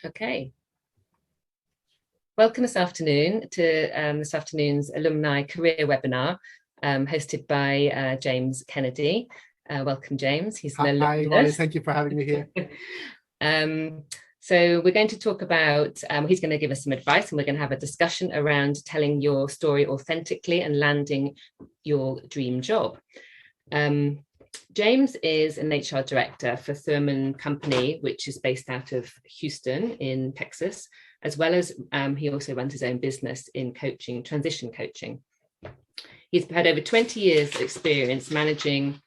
Okay. Welcome this afternoon to this afternoon's Alumni Career Webinar, hosted by James Kennedy. Welcome, James. He's an alumnus. Hi, Molly. Thank you for having me here. So we're going to talk about, he's going to give us some advice, and we're going to have a discussion around telling your story authentically and landing your dream job. James is an HR director for Thurman Company, which is based out of Houston in Texas, as well as he also runs his own business in coaching, transition coaching. He's had over 20 years of experience managing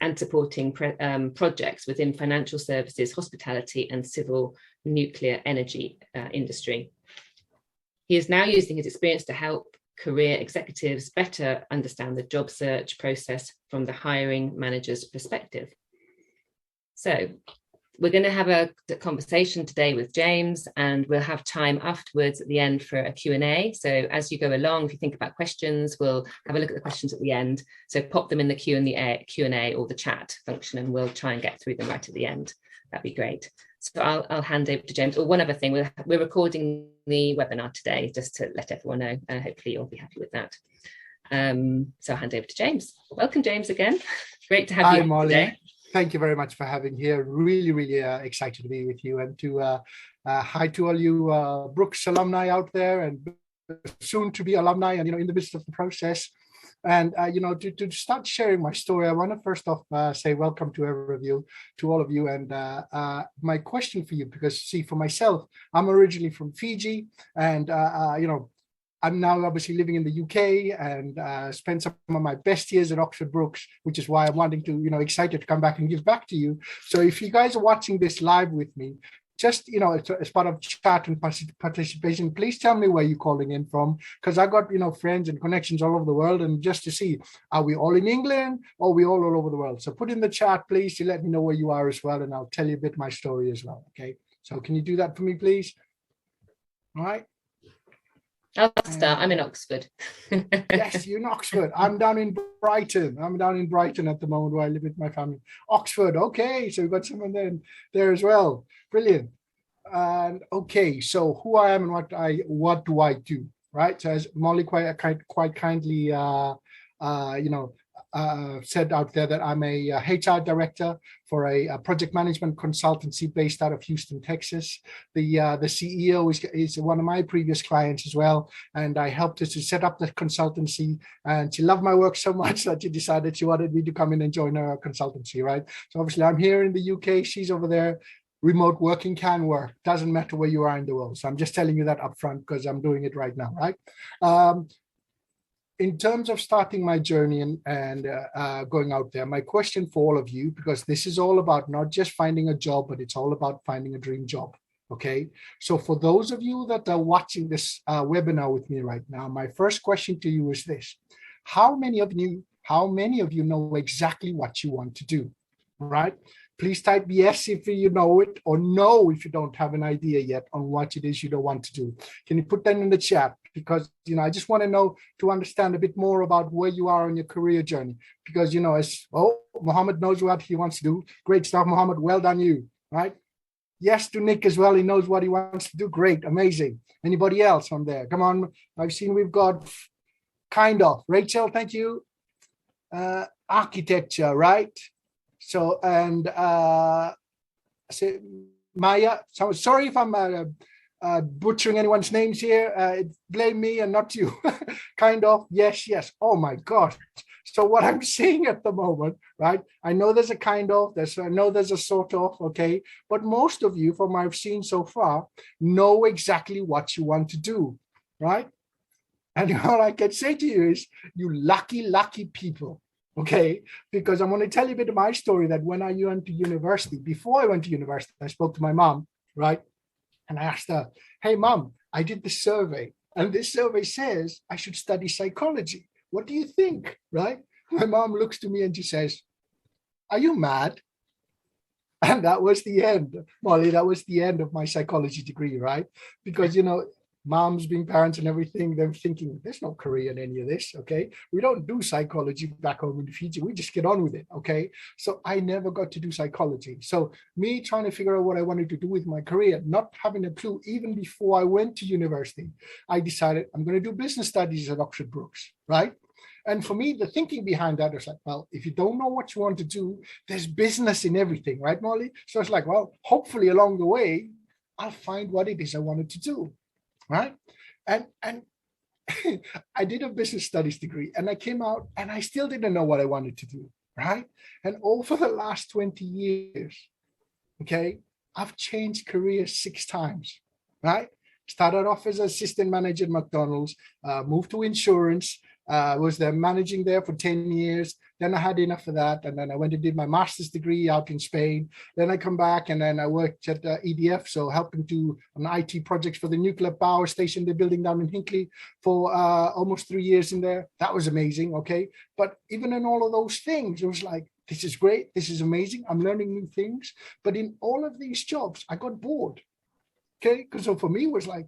and supporting projects within financial services, hospitality, and civil nuclear energy industry. He is now using his experience to help career executives better understand the job search process from the hiring manager's perspective. So we're going to have a conversation today with James, and we'll have time afterwards at the end for a Q&A. So as you go along, if you think about questions, we'll have a look at the questions at the end. So pop them in the Q&A or the chat function, and we'll try and get through them right at the end. That'd be great. So I'll hand over to James. Or one other thing, we're recording the webinar today, just to let everyone know. Hopefully you'll be happy with that. So I'll hand over to James. Welcome, James, again. Great to have you Molly. Today. Thank you very much for having me here. Really excited to be with you, and to hi to all you Brookes alumni out there, and soon to be alumni, and in the midst of the process. And to start sharing my story, I want to first off say welcome to all of you, and my question for you, because see, for myself, I'm originally from Fiji, and I'm now obviously living in the UK, and spent some of my best years at Oxford Brookes, which is why I'm wanting to, excited to come back and give back to you. So if you guys are watching this live with me, just, as part of chat and participation, please tell me where you're calling in from, because I got, friends and connections all over the world, and just to see, are we all in England or are we all over the world? So put in the chat, please, to let me know where you are as well, and I'll tell you a bit my story as well. Okay, so can you do that for me, please? All right. I'll start. I'm in Oxford. Yes, you're in Oxford. I'm down in Brighton. At the moment, where I live with my family. Oxford. Okay, so we've got someone there as well. Brilliant. And okay, so who I am and what do I do? Right. So as Molly quite kindly said out there, that I'm a HR director for a project management consultancy based out of Houston, Texas. The CEO is one of my previous clients as well, and I helped her to set up the consultancy, and she loved my work so much that she decided she wanted me to come in and join her consultancy, right? So obviously I'm here in the UK, she's over there. Remote working can work, doesn't matter where you are in the world. So I'm just telling you that up front because I'm doing it right now, right? In terms of starting my journey and going out there, my question for all of you, because this is all about not just finding a job, but it's all about finding a dream job, okay? So for those of you that are watching this webinar with me right now, my first question to you is this: how many of you know exactly what you want to do, right? Please type yes if you know it, or no if you don't have an idea yet on what it is you don't want to do. Can you put that in the chat? Because, I just want to know, to understand a bit more about where you are on your career journey. Because, Mohammed knows what he wants to do. Great stuff, Mohammed. Well done, you, right? Yes to Nick as well. He knows what he wants to do. Great, amazing. Anybody else on there? Come on. I've seen we've got kind of. Rachel, thank you. Architecture, right? So, and Maya, so sorry if I'm butchering anyone's names here. Blame me and not you. Kind of, yes. Oh my gosh. So what I'm seeing at the moment, right? I know there's a kind of, I know there's a sort of, okay? But most of you, from what I've seen so far, know exactly what you want to do, right? And all I can say to you is, you lucky people. Okay, because I'm going to tell you a bit of my story, that when I went to university, before I went to university, I spoke to my mom, right? And I asked her, hey, Mom, I did this survey, and this survey says I should study psychology. What do you think, right? My mom looks to me and she says, are you mad? And that was the end, Molly. That was the end of my psychology degree, right? Because, moms being parents and everything, they're thinking, there's no career in any of this, okay? We don't do psychology back home in Fiji. We just get on with it, okay? So I never got to do psychology. So me trying to figure out what I wanted to do with my career, not having a clue, even before I went to university, I decided I'm going to do business studies at Oxford Brookes, right? And for me, the thinking behind that was like, well, if you don't know what you want to do, there's business in everything, right, Molly? So it's like, well, hopefully along the way, I'll find what it is I wanted to do. Right. And I did a business studies degree and I came out and I still didn't know what I wanted to do. Right. And over the last 20 years, okay, I've changed careers 6 times. Right. Started off as assistant manager at McDonald's, moved to insurance, was there managing there for 10 years. Then I had enough of that. And then I went and did my master's degree out in Spain. Then I come back and then I worked at EDF, so helping do an IT projects for the nuclear power station they're building down in Hinkley for almost 3 years in there. That was amazing, okay? But even in all of those things, it was like, this is great, this is amazing, I'm learning new things. But in all of these jobs, I got bored, okay? Because so for me, it was like,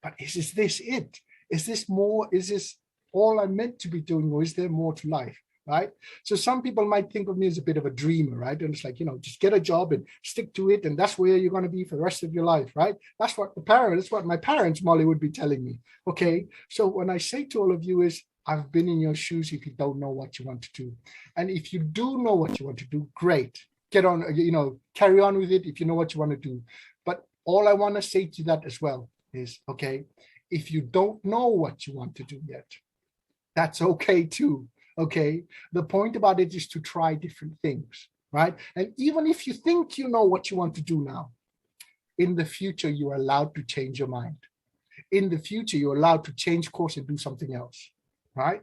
but is this it? Is this more, is this all I'm meant to be doing, or is there more to life? Right? So some people might think of me as a bit of a dreamer, right? And it's like, just get a job and stick to it. And that's where you're going to be for the rest of your life, right? That's what my parents, Molly, would be telling me. Okay. So when I say to all of you is, I've been in your shoes if you don't know what you want to do. And if you do know what you want to do, great. Get on, carry on with it if you know what you want to do. But all I want to say to that as well is, okay, if you don't know what you want to do yet, that's okay too. Okay, the point about it is to try different things, right? And even if you think you know what you want to do now, in the future, you are allowed to change your mind. In the future, you're allowed to change course and do something else, right?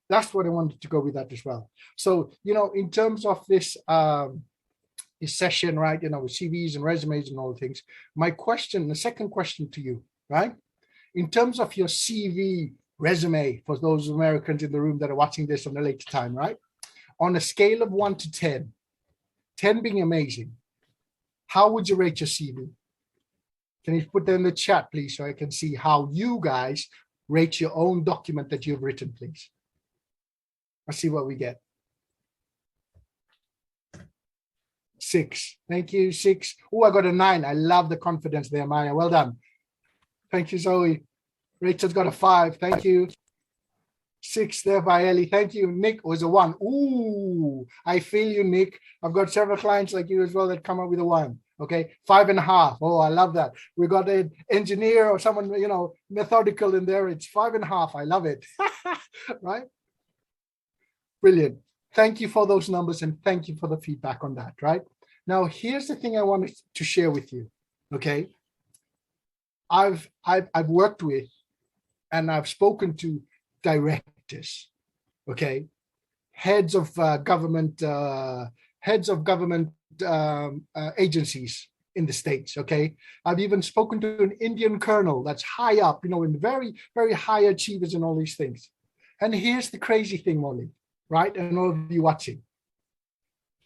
That's what I wanted to go with that as well. So, in terms of this session, right, with CVs and resumes and all the things, the second question to you, right? In terms of your CV, resume, for those Americans in the room that are watching this on a later time, right? On a scale of 1 to 10, 10 being amazing, how would you rate your CV? Can you put that in the chat, please, so I can see how you guys rate your own document that you've written, please? Let's see what we get. 6. Thank you, 6. Oh, I got a 9. I love the confidence there, Maya. Well done. Thank you, Zoe. Rachel's got a 5. Thank you. 6 there by Ellie. Thank you. Nick was a 1. Ooh, I feel you, Nick. I've got several clients like you as well that come up with a 1. Okay, 5.5. Oh, I love that. We got an engineer or someone, methodical in there. It's 5.5. I love it. Right? Brilliant. Thank you for those numbers and thank you for the feedback on that. Right? Now, here's the thing I wanted to share with you. Okay, I've worked with and I've spoken to directors, okay, heads of government agencies in the States, okay. I've even spoken to an Indian colonel that's high up, in very, very high achievers and all these things. And here's the crazy thing, Molly, right, and all of you watching.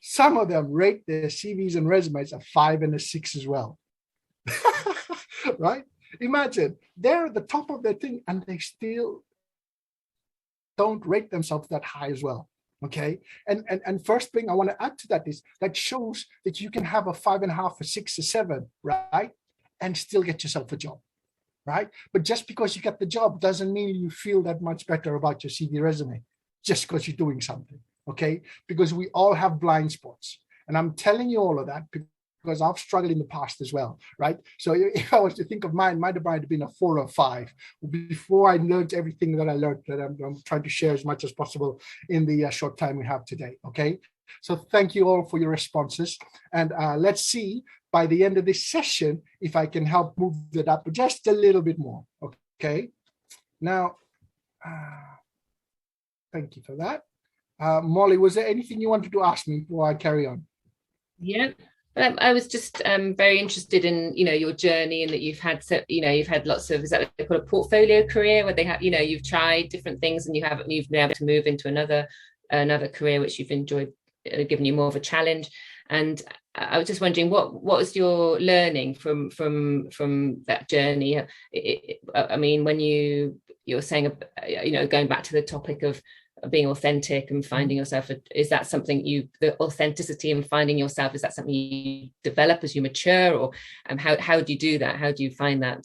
Some of them rate their CVs and resumes a 5 and a 6 as well, right? Imagine they're at the top of their thing and they still don't rate themselves that high as well. Okay. And first thing I want to add to that is that shows that you can have a 5.5, a 6, a 7, right? And still get yourself a job, right? But just because you get the job doesn't mean you feel that much better about your CV resume just because you're doing something. Okay. Because we all have blind spots. And I'm telling you all of that because I've struggled in the past as well, right? So if I was to think of mine, might have been a 4 or 5 before I learned everything that I learned that I'm trying to share as much as possible in the short time we have today, okay? So thank you all for your responses. And let's see by the end of this session if I can help move it up just a little bit more, okay? Now, thank you for that. Molly, was there anything you wanted to ask me before I carry on? Yeah. I was just very interested in, your journey and that you've had, you've had lots of, is that what they call a portfolio career where they have, you've tried different things and you've been able to move into another career which you've enjoyed, given you more of a challenge. And I was just wondering, what was your learning from that journey? I mean, when you're saying, going back to the topic of being authentic and finding yourself, is that something the authenticity and finding yourself, is that something you develop as you mature, or how do you do that? How do you find that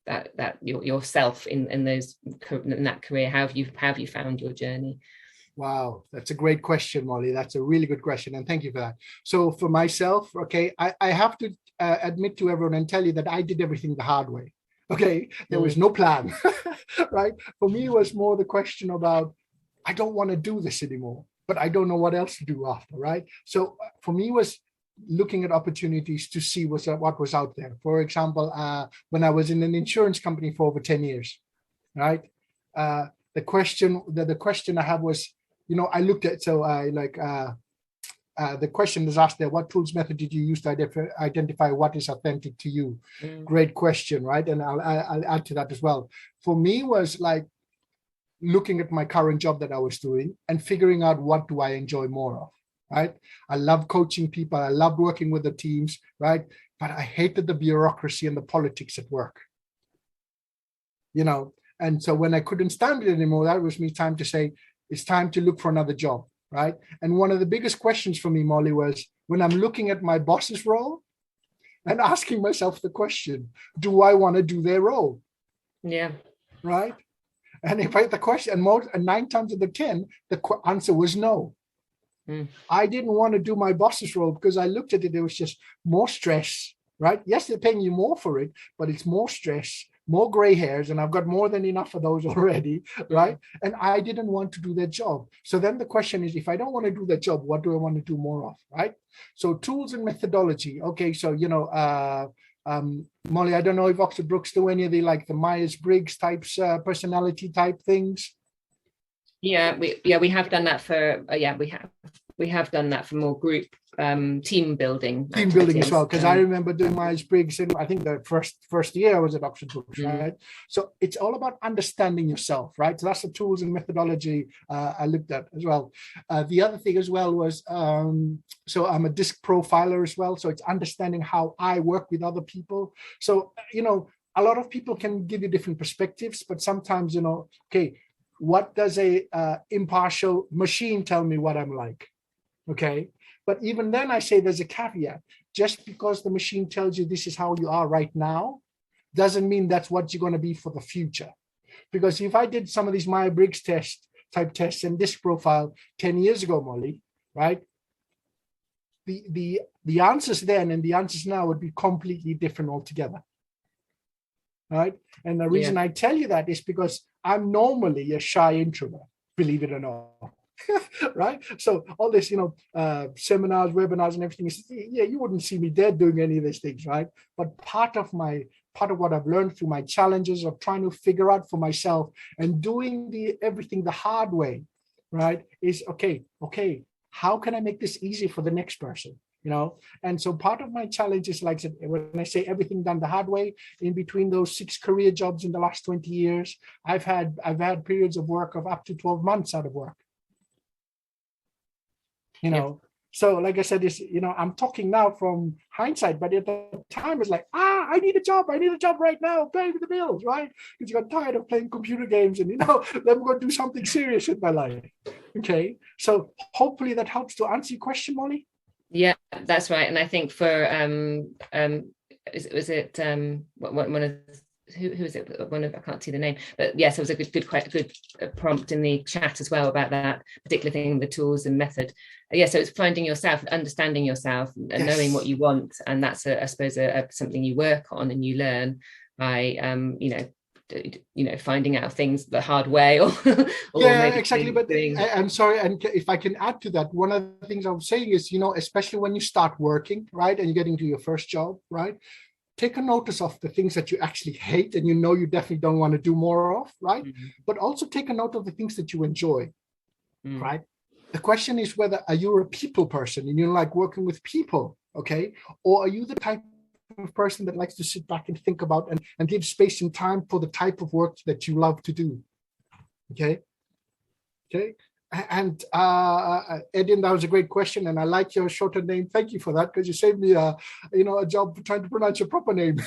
that yourself in that career? How have you found your journey? Wow, that's a great question, Molly. That's a really good question, and thank you for that. So for myself, okay, I have to admit to everyone and tell you that I did everything the hard way. Okay, there was no plan, right? For me, it was more the question about, I don't want to do this anymore, but I don't know what else to do after, right? So for me, it was looking at opportunities to see what was out there. For example, when I was in an insurance company for over 10 years, right? The question I had was, I looked at, the question is asked there, what tools method did you use to identify what is authentic to you? Great question, right? And I'll add to that as well. For me, was like looking at my current job that I was doing and figuring out what do I enjoy more of, right? I love coaching people. I loved working with the teams, right? But I hated the bureaucracy and the politics at work, And so when I couldn't stand it anymore, that was me time to say, it's time to look for another job, right? And one of the biggest questions for me, Molly, was when I'm looking at my boss's role and asking myself the question, do I want to do their role? Yeah. Right? And if I had the question, and 9 times out of 10, the answer was no. I didn't want to do my boss's role because I looked at it, it was just more stress, right? Yes, they're paying you more for it, but it's more stress, more gray hairs, and I've got more than enough of those already, right? And I didn't want to do that job. So then the question is, if I don't want to do that job, what do I want to do more of, right? So tools and methodology. Okay, so, Molly, I don't know if Oxford Brookes do any of the Myers-Briggs types, personality type things. Yeah, we have done that for we have done that for more group team building as well, because I remember doing Myers-Briggs, and I think the first year I was at Oxford Brookes, right? So it's all about understanding yourself, right? So that's the tools and methodology I looked at as well. The other thing as well was, so I'm a disc profiler as well, so it's understanding how I work with other people. So, a lot of people can give you different perspectives, but sometimes, okay, what does a impartial machine tell me what I'm like? Okay. But even then I say there's a caveat. Just because the machine tells you this is how you are right now, doesn't mean that's what you're going to be for the future. Because if I did some of these Myers-Briggs type tests and disc profile 10 years ago, Molly, right? The answers then and the answers now would be completely different altogether. Right. And the reason I tell you that is because I'm normally a shy introvert, believe it or not. Right. So all this, seminars, webinars and everything is, you wouldn't see me dead doing any of these things. Right. But part of what I've learned through my challenges of trying to figure out for myself and doing everything the hard way. Right. Is okay. How can I make this easy for the next person? And so part of my challenge is, like I said, when I say everything done the hard way, in between those 6 career jobs in the last 20 years, I've had periods of work of up to 12 months out of work. So like I said, it's, I'm talking now from hindsight, but at the time it's like, I need a job right now, pay the bills, right? Because you got tired of playing computer games and, then I'm going to do something serious in my life. Okay. So hopefully that helps to answer your question, Molly. Yeah, that's right. And I think for was it one of who is it? One of, I can't see the name, but yes, it was a good prompt in the chat as well about that particular thing, the tools and method. So it's finding yourself, understanding yourself, and knowing what you want, and that's I suppose something you work on and you learn by finding out things the hard way, or maybe exactly. But I'm sorry, and if I can add to that, one of the things I was saying is, especially when you start working, right, and you're getting to your first job, right, take a notice of the things that you actually hate and you definitely don't want to do more of, right? But also take a note of the things that you enjoy, right? The question is whether are you a people person and you like working with people, okay? Or are you the type of person that likes to sit back and think about and give space and time for the type of work that you love to do, okay? And Edin, that was a great question, and I like your shorter name. Thank you for that, because you saved me a job trying to pronounce your proper name.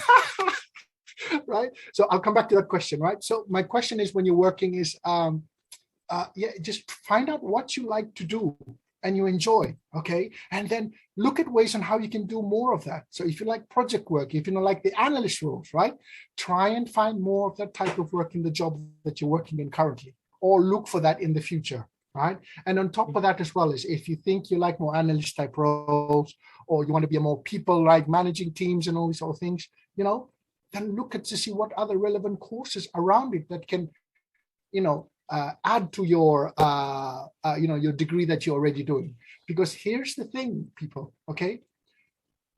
Right. So I'll come back to that question. Right. So my question is, when you're working, is just find out what you like to do and you enjoy. Okay, and then look at ways on how you can do more of that. So if you like project work, if you don't like the analyst roles, right, try and find more of that type of work in the job that you're working in currently, or look for that in the future. Right. And on top of that as well, is if you think you like more analyst type roles, or you want to be a more people, like managing teams and all these sort of things, then look at to see what other relevant courses around it that can, add to your, your degree that you're already doing. Because here's the thing, people, okay?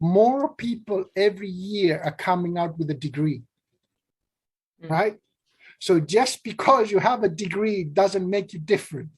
More people every year are coming out with a degree, right? So just because you have a degree doesn't make you different.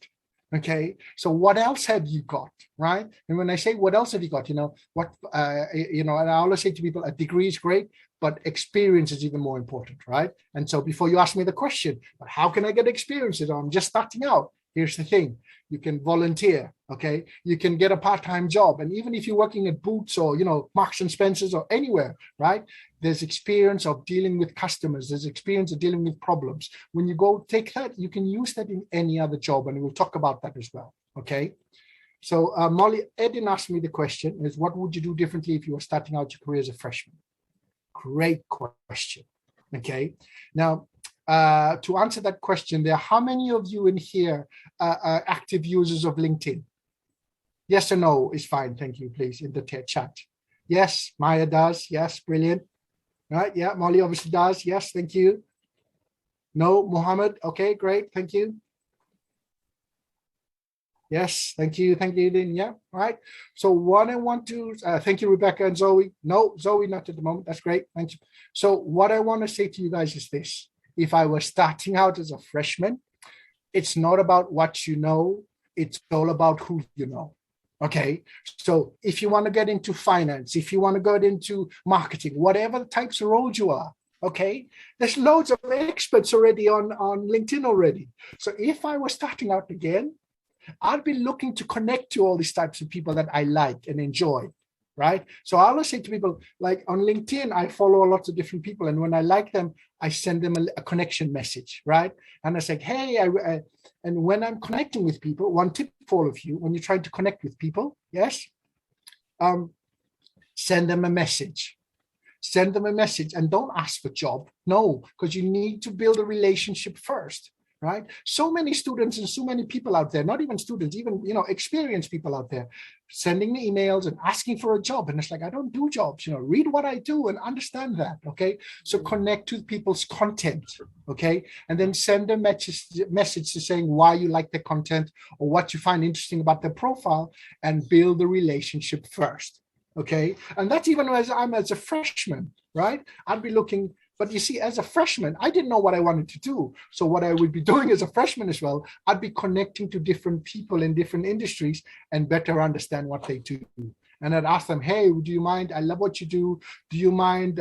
Okay, so what else have you got, right? And when I say what else have you got, and I always say to people, a degree is great, but experience is even more important, right? And so before you ask me the question, but how can I get experience? I'm just starting out. Here's the thing. You can volunteer, okay? You can get a part-time job. And even if you're working at Boots or, Marks and Spencer's or anywhere, right? There's experience of dealing with customers. There's experience of dealing with problems. When you go take that, you can use that in any other job. And we'll talk about that as well, okay? So Molly, Edin asked me the question is, what would you do differently if you were starting out your career as a freshman? Great question, okay? Now, to answer that question, how many of you in here are active users of LinkedIn? Yes or no is fine. Thank you, please, in the chat. Yes, Maya does. Yes, brilliant. Right, yeah, Molly obviously does. Yes, thank you. No, Mohammed. Okay, great. Thank you. Yes, thank you. Thank you, Edin. Yeah, right. So what I want to, thank you, Rebecca and Zoe. No, Zoe, not at the moment. That's great. Thank you. So what I want to say to you guys is this. If I was starting out as a freshman, it's not about what you know. It's all about who you know. Okay. So if you want to get into finance, if you want to get into marketing, whatever the types of roles you are, okay, there's loads of experts already on LinkedIn already. So if I was starting out again, I'd be looking to connect to all these types of people that I like and enjoy. Right. So I always say to people, like on LinkedIn, I follow lots of different people. And when I like them, I send them a connection message. Right. And I say, hey, and when I'm connecting with people, one tip for all of you, when you're trying to connect with people, yes, send them a message. Send them a message and don't ask for a job. No, because you need to build a relationship first. Right? So many students and so many people out there, not even students, even, experienced people out there, sending me emails and asking for a job. And it's like, I don't do jobs, read what I do and understand that. Okay. So connect with people's content. Okay. And then send a message to saying why you like the content or what you find interesting about their profile, and build the relationship first. Okay. And that's even as a freshman, right? I'd be looking. But you see, as a freshman, I didn't know what I wanted to do. So what I would be doing as a freshman as well, I'd be connecting to different people in different industries and better understand what they do. And I'd ask them, hey, do you mind? I love what you do. Do you mind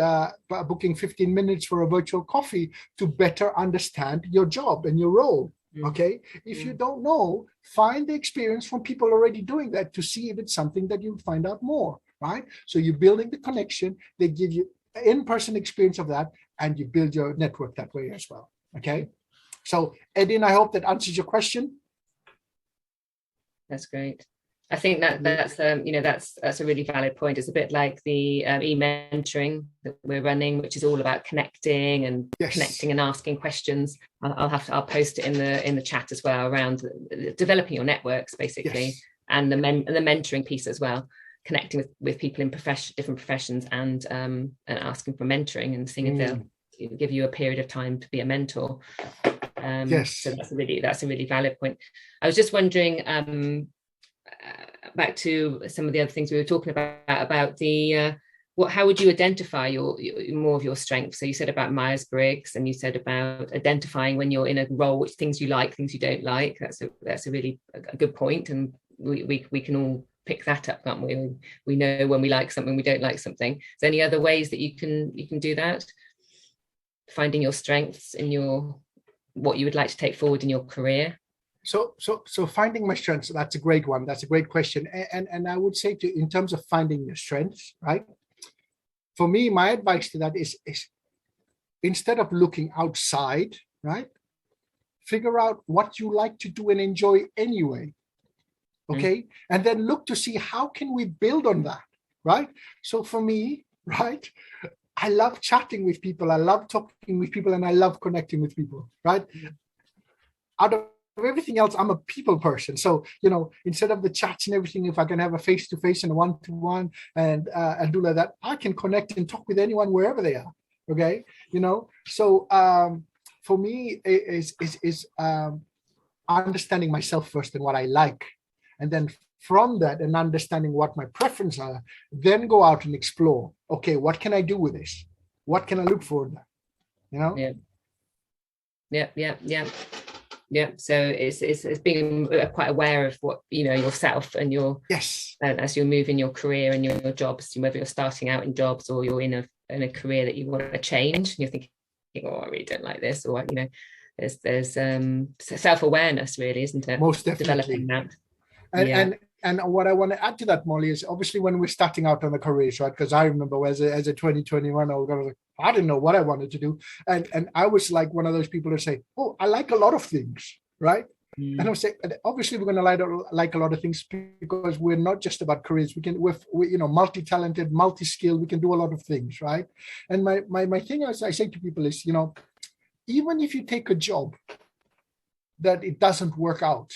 booking 15 minutes for a virtual coffee to better understand your job and your role? Okay. If you don't know, find the experience from people already doing that to see if it's something that you'll find out more. Right. So you're building the connection. They give you in-person experience of that, and you build your network that way as well. Okay. So Edin, I hope that answers your question. That's great. I think that's a really valid point. It's a bit like the e-mentoring that we're running, which is all about connecting and connecting and asking questions. I'll post it in the chat as well, around developing your networks basically, and the mentoring piece as well. Connecting with people in different professions, and asking for mentoring and seeing if they'll give you a period of time to be a mentor. So that's a really valid point. I was just wondering, back to some of the other things we were talking about the how would you identify your more of your strengths? So you said about Myers-Briggs, and you said about identifying when you're in a role, which things you like, things you don't like. That's a really a good point, and we can all pick that up, can't we? We know when we like something, we don't like something. Is there any other ways that you can do that? Finding your strengths in what you would like to take forward in your career? So finding my strengths, that's a great one. That's a great question. And I would say in terms of finding your strengths, right? For me, my advice to that is instead of looking outside, right? Figure out what you like to do and enjoy anyway. Okay. And then look to see how can we build on that, right? So for me, right, I love chatting with people. I love talking with people, and I love connecting with people, right? Out of everything else, I'm a people person. So, instead of the chats and everything, if I can have a face-to-face and a one-to-one and do like that, I can connect and talk with anyone wherever they are. Okay. So for me is understanding myself first and what I like. And then from that and understanding what my preferences are, then go out and explore. Okay, what can I do with this? What can I look for in that? Yeah. So it's being quite aware of what, yourself and your, yes, as you're moving your career and your jobs, whether you're starting out in jobs or you're in a career that you want to change, and you're thinking, oh, I really don't like this, or there's self-awareness, really, isn't it? Most definitely. Developing that. And what I want to add to that, Molly, is obviously when we're starting out on the careers, right? Because I remember as a 2021, I was like, I didn't know what I wanted to do. And I was like one of those people who say, oh, I like a lot of things, right? And I would say, obviously we're going to like a lot of things because we're not just about careers. We're multi-talented, multi-skilled. We can do a lot of things, right? And my thing, as I say to people, is, even if you take a job that it doesn't work out,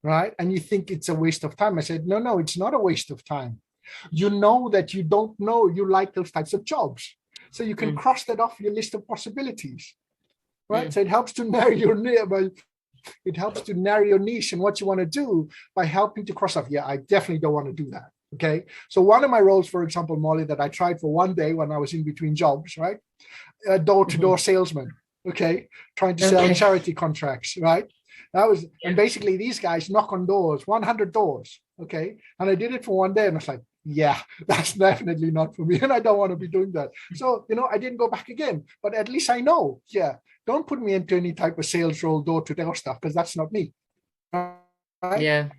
right? And you think it's a waste of time. I said, no, it's not a waste of time. You know that you don't know you like those types of jobs. So you can cross that off your list of possibilities, right? So it helps to narrow your niche and what you want to do by helping to cross off. Yeah, I definitely don't want to do that. Okay. So one of my roles, for example, Molly, that I tried for one day when I was in between jobs, right? A door-to-door salesman. Okay. Trying to sell charity contracts, right? And basically these guys knock on doors, 100 doors. Okay. And I did it for one day and I was like, yeah, that's definitely not for me. And I don't want to be doing that. So, I didn't go back again, but at least I know, don't put me into any type of sales role, door-to-door stuff, because that's not me. Right? Yeah.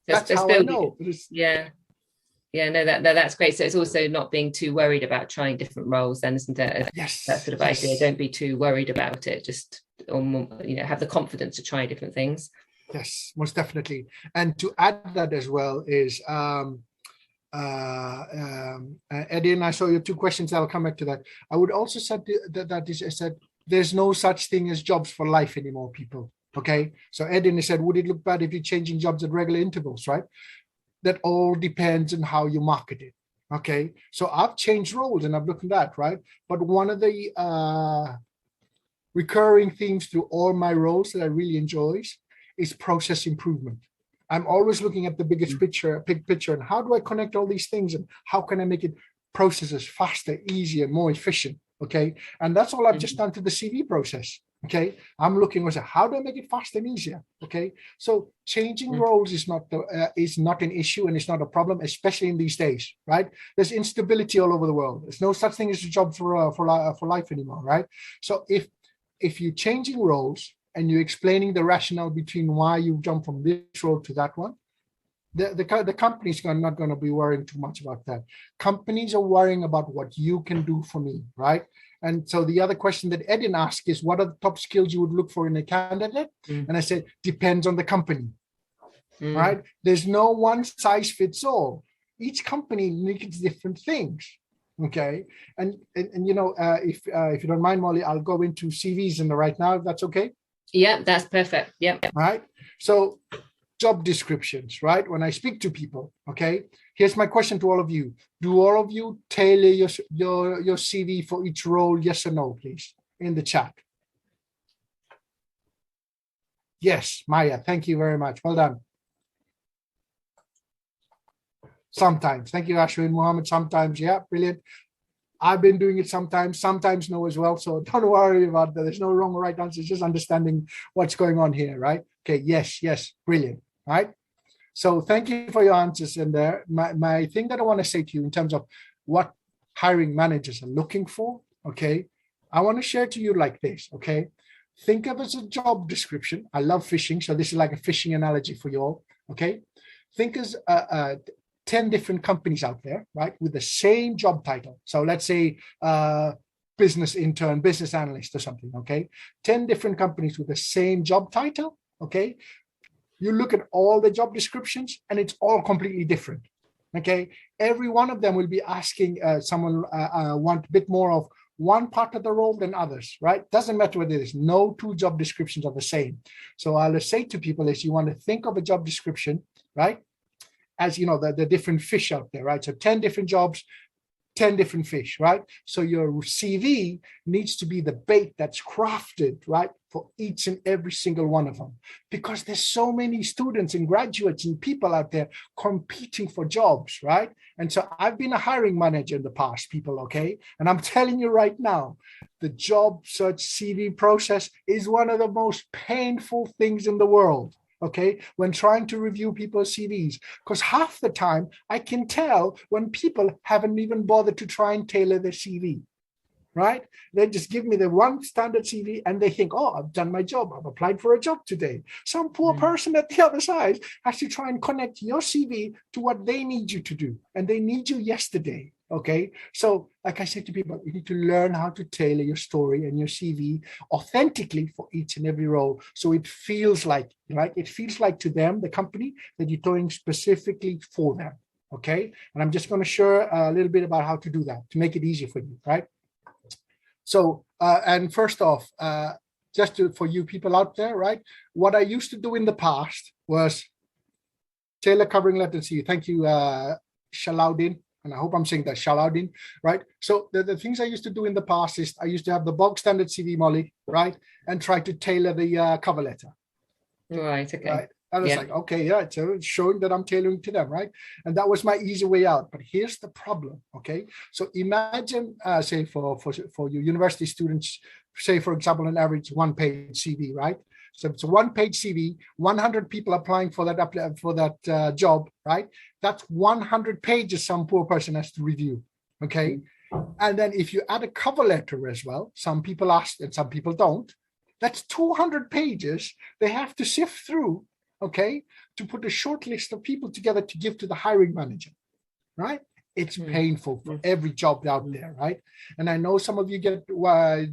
That's how I know. No, that's great. So it's also not being too worried about trying different roles then, isn't it? Yes. That sort of idea. Don't be too worried about it. Just, have the confidence to try different things. Yes, most definitely. And to add that as well is, Eddie, and I saw your two questions. I'll come back to that. I would also say that there's no such thing as jobs for life anymore, people. Okay. So Eddie said, would it look bad if you're changing jobs at regular intervals, right? That all depends on how you market it. Okay. So I've changed roles and I've looked at that, right? But one of the recurring themes through all my roles that I really enjoy is process improvement. I'm always looking at the big picture, and how do I connect all these things and how can I make it processes faster, easier, more efficient? Okay. And that's all I've just done to the CV process. Okay. I'm looking at how do I make it faster and easier? Okay. So changing roles is not an issue and it's not a problem, especially in these days, right? There's instability all over the world. There's no such thing as a job for life anymore, right? So if you're changing roles and you're explaining the rationale between why you jump from this role to that one, the company's not going to be worrying too much about that. Companies are worrying about what you can do for me, right? And so the other question that Edin asked is, what are the top skills you would look for in a candidate? And I said, depends on the company, right? There's no one size fits all. Each company needs different things. Okay. And if you don't mind, Molly, I'll go into CVs right now, if that's okay. Yeah, that's perfect. Yeah. Right. So job descriptions, right? When I speak to people, okay, here's my question to all of you. Do all of you tailor your CV for each role? Yes or no, please, in the chat. Yes, Maya, thank you very much. Well done. Sometimes. Thank you, Ashwin Mohammed. Sometimes, yeah, brilliant. I've been doing it sometimes no as well. So don't worry about that. There's no wrong or right answer. It's just understanding what's going on here, right? Okay, yes, brilliant, right? So thank you for your answers in there. My thing that I want to say to you in terms of what hiring managers are looking for, okay, I want to share to you like this, okay? think of it as a job description. I love fishing, so this is like a fishing analogy for you all, okay? Think as 10 different companies out there, right, with the same job title. So let's say business intern, business analyst or something, okay? 10 different companies with the same job title, okay? You look at all the job descriptions and it's all completely different, okay? Every one of them will be asking someone want a bit more of one part of the role than others, right? Doesn't matter what it is. No two job descriptions are the same. So I'll say to people is you want to think of a job description, right? As you know, the different fish out there, right? So 10 different jobs, 10 different fish, right? So your CV needs to be the bait that's crafted, right, for each and every single one of them. Because there's so many students and graduates and people out there competing for jobs, right? And so I've been a hiring manager in the past, people, okay? And I'm telling you right now, the job search CV process is one of the most painful things in the world. Okay, when trying to review people's CVs, because half the time I can tell when people haven't even bothered to try and tailor their CV, right? They just give me the one standard CV and they think, oh, I've done my job. I've applied for a job today. Some poor person at the other side has to try and connect your CV to what they need you to do. And they need you yesterday. Okay, so like I said to people, you need to learn how to tailor your story and your CV authentically for each and every role. So it feels like, right? It feels like to them, the company, that you're doing specifically for them. Okay, and I'm just going to share a little bit about how to do that to make it easy for you, right? So, and first off, for you people out there, right? What I used to do in the past was tailor covering letter to you. Thank you, Shalaudin. And I hope I'm saying that, Shalaudin, right? So the things I used to do in the past is I used to have the bog standard CV, Molly, right? And try to tailor the cover letter. Right, okay. Right? And it's like, okay, yeah, so it's showing that I'm tailoring to them, right? And that was my easy way out. But here's the problem, okay? So imagine, say, for your university students, say, for example, an average one-page CV, right? So it's a one-page CV, 100 people applying for that job, right? That's 100 pages some poor person has to review, okay? And then if you add a cover letter as well, some people ask and some people don't, that's 200 pages they have to sift through, okay, to put a short list of people together to give to the hiring manager, right? It's painful for every job out there, right? And I know some of you get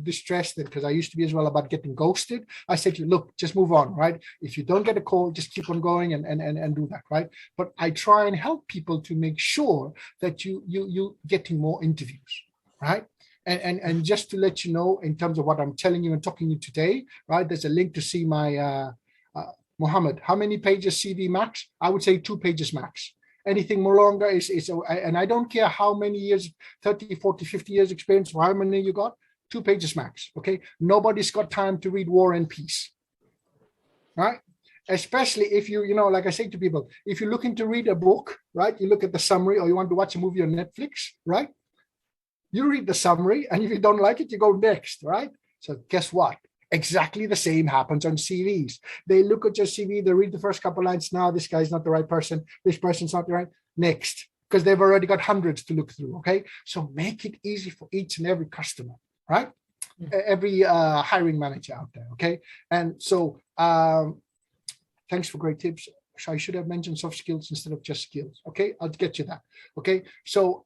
distressed because I used to be as well about getting ghosted. I said to you, look, just move on, right? If you don't get a call, just keep on going and do that, right? But I try and help people to make sure that you getting more interviews, right? And just to let you know, in terms of what I'm telling you and talking to you today, right? There's a link to see my Mohammed. How many pages CV max? I would say 2 pages max. Anything more longer is, and I don't care how many years, 30, 40, 50 years experience, or how many you got, 2 pages max, okay? Nobody's got time to read War and Peace, right? Especially if you know, like I say to people, if you're looking to read a book, right? You look at the summary, or you want to watch a movie on Netflix, right? You read the summary, and if you don't like it, you go next, right? So guess what? Exactly the same happens on CVs. They look at your CV, they read the first couple lines. Now this guy's not the right person. This person's not the right. Next, because they've already got hundreds to look through. Okay, so make it easy for each and every customer, right? Every hiring manager out there. Okay, and so thanks for great tips. So I should have mentioned soft skills instead of just skills. Okay, I'll get you that. Okay, so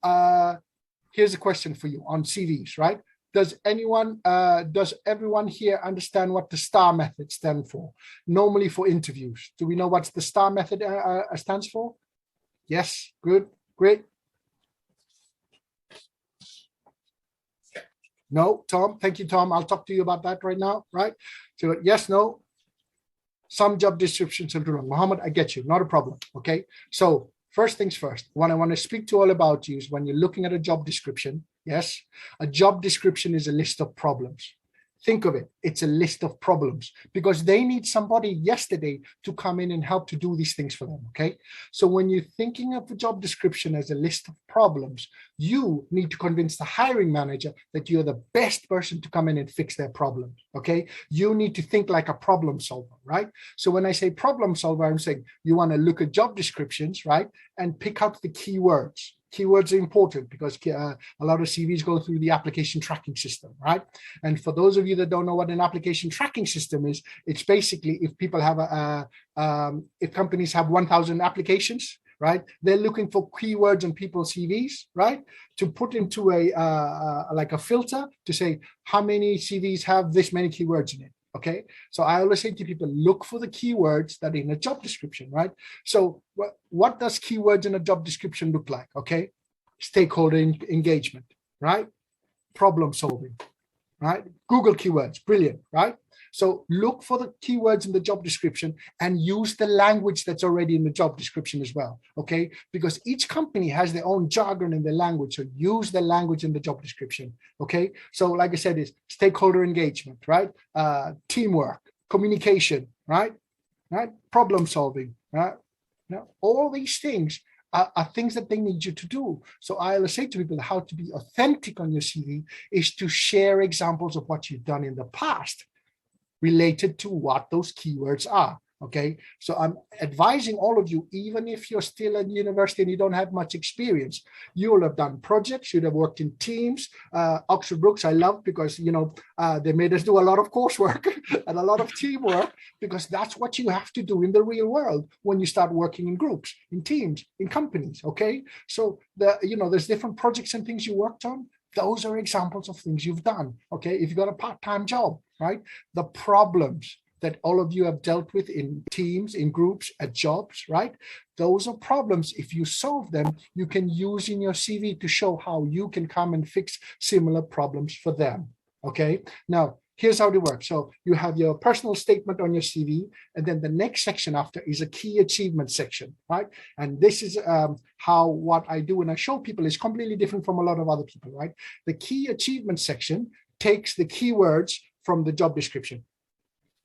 here's a question for you on CVs, right? Does everyone here understand what the STAR method stands for? Normally for interviews. Do we know what the STAR method stands for? Yes, good, great. No, Tom, thank you, Tom. I'll talk to you about that right now, right? So yes, no. Some job descriptions are wrong. Mohammed, I get you, not a problem, okay? So first things first, what I want to speak to all about you is when you're looking at a job description, yes, a job description is a list of problems. Think of it, it's a list of problems because they need somebody yesterday to come in and help to do these things for them, okay? So when you're thinking of the job description as a list of problems, you need to convince the hiring manager that you're the best person to come in and fix their problems, okay? You need to think like a problem solver, right? So when I say problem solver, I'm saying you want to look at job descriptions, right? And pick out the keywords. Keywords are important because a lot of CVs go through the application tracking system, right? And for those of you that don't know what an application tracking system is, it's basically if people have if companies have 1,000 applications, right? They're looking for keywords on people's CVs, right? To put into like a filter to say how many CVs have this many keywords in it. Okay, so I always say to people, look for the keywords that are in a job description, right? So what does keywords in a job description look like? Okay, stakeholder engagement, right? Problem solving, right? Google keywords, brilliant, right? So look for the keywords in the job description and use the language that's already in the job description as well, okay? Because each company has their own jargon in their language, so use the language in the job description, okay? So like I said, it's stakeholder engagement, right? Teamwork, communication, right? Problem solving, right? Now, all these things are things that they need you to do. So I always say to people, how to be authentic on your CV is to share examples of what you've done in the past related to what those keywords are. Okay, so I'm advising all of you, even if you're still at university and you don't have much experience, you will have done projects, you'd have worked in teams. Oxford Brookes, I love because, you know, they made us do a lot of coursework and a lot of teamwork, because that's what you have to do in the real world when you start working in groups, in teams, in companies. Okay, so there's different projects and things you worked on. Those are examples of things you've done. Okay, if you've got a part-time job, right? The problems that all of you have dealt with in teams, in groups, at jobs, right? Those are problems. If you solve them, you can use in your CV to show how you can come and fix similar problems for them. Okay, now here's how it works. So you have your personal statement on your CV, and then the next section after is a key achievement section, right? And this is how what I do when I show people is completely different from a lot of other people, right? The key achievement section takes the keywords from the job description.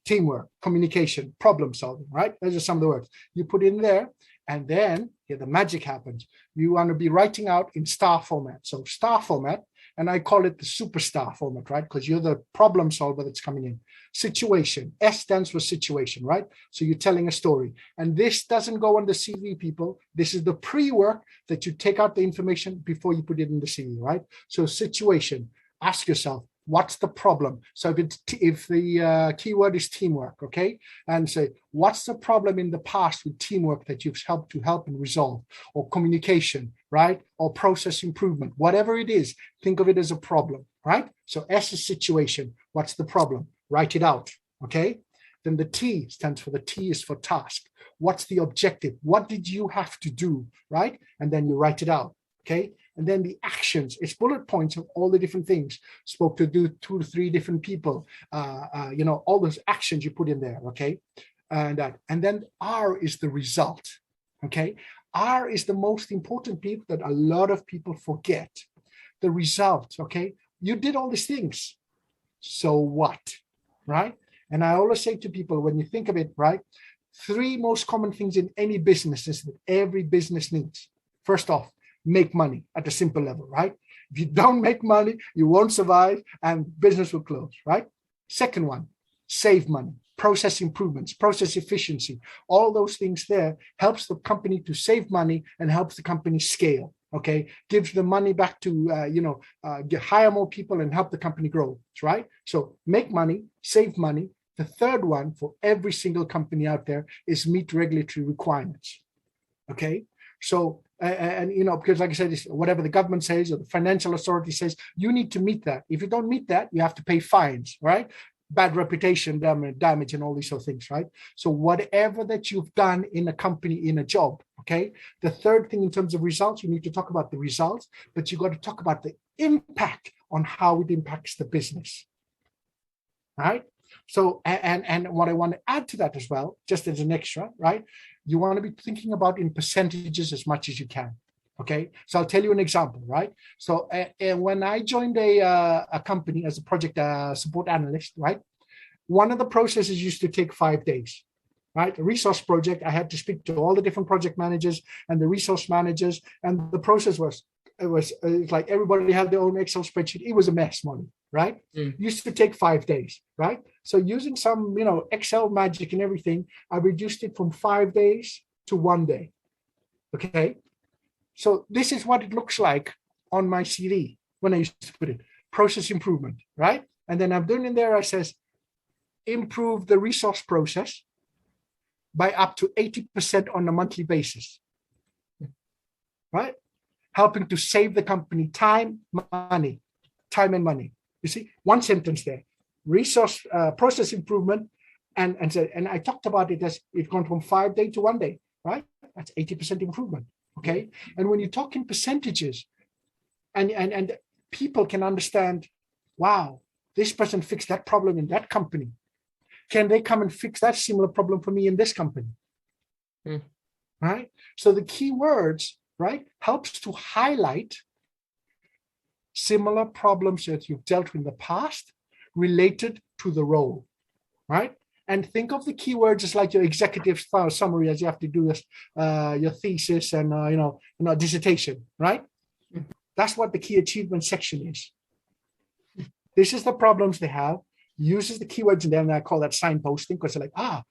Teamwork, communication, problem solving, right? Those are some of the words you put in there. And then here the magic happens. You want to be writing out in star format. So star format, and I call it the superstar format, right? Because you're the problem solver that's coming in. Situation, S stands for situation, right? So you're telling a story. And this doesn't go on the CV, people. This is the pre-work that you take out the information before you put it in the CV, right? So situation, ask yourself, what's the problem? So if the keyword is teamwork, okay, and say, what's the problem in the past with teamwork that you've helped and resolve, or communication, right, or process improvement, whatever it is, think of it as a problem, right? So S is situation. What's the problem? Write it out, okay? Then the T stands for, the T is for task. What's the objective? What did you have to do, right? And then you write it out, okay? And then the actions, it's bullet points of all the different things. Spoke to 2 to 3 different people, all those actions you put in there, okay? And then R is the result, okay? R is the most important piece that a lot of people forget. The result, okay? You did all these things, so what, right? And I always say to people, when you think of it, right, 3 most common things in any business is that every business needs. First off, make money at a simple level, right? If you don't make money, you won't survive and business will close, right? Second one, save money, process improvements, process efficiency, all those things there helps the company to save money and helps the company scale, okay? Gives the money back to, hire more people and help the company grow, right? So make money, save money. The third one for every single company out there is meet regulatory requirements, okay? So, because like I said, whatever the government says or the financial authority says, you need to meet that. If you don't meet that, you have to pay fines, right? Bad reputation damage and all these sort of things, right? So whatever that you've done in a company, in a job, okay? The third thing in terms of results, you need to talk about the results, but you've got to talk about the impact on how it impacts the business, right? So, and what I want to add to that as well, just as an extra, right? You want to be thinking about in percentages as much as you can, okay? So I'll tell you an example, right? So when I joined a company as a project support analyst, right? One of the processes used to take 5 days, right? A resource project, I had to speak to all the different project managers and the resource managers, and the process was, it was like everybody had their own Excel spreadsheet. It was a mess, Molly, right? Used to take 5 days, right? So using some, Excel magic and everything, I reduced it from 5 days to 1 day, okay? So this is what it looks like on my CV when I used to put it, process improvement, right? And then I'm doing in there, I says, improve the resource process by up to 80% on a monthly basis, right? Helping to save the company time and money. You see, one sentence there, resource process improvement. And I talked about it as it's gone from 5 days to 1 day, right? That's 80% improvement, okay? And when you talk in percentages, and people can understand, wow, this person fixed that problem in that company. Can they come and fix that similar problem for me in this company? Right? So the key words, right, helps to highlight similar problems that you've dealt with in the past related to the role, right? And think of the keywords as like your executive summary as you have to do this, your thesis and dissertation, right? That's what the key achievement section is. This is the problems they have. Uses the keywords in there, and I call that signposting because they're like,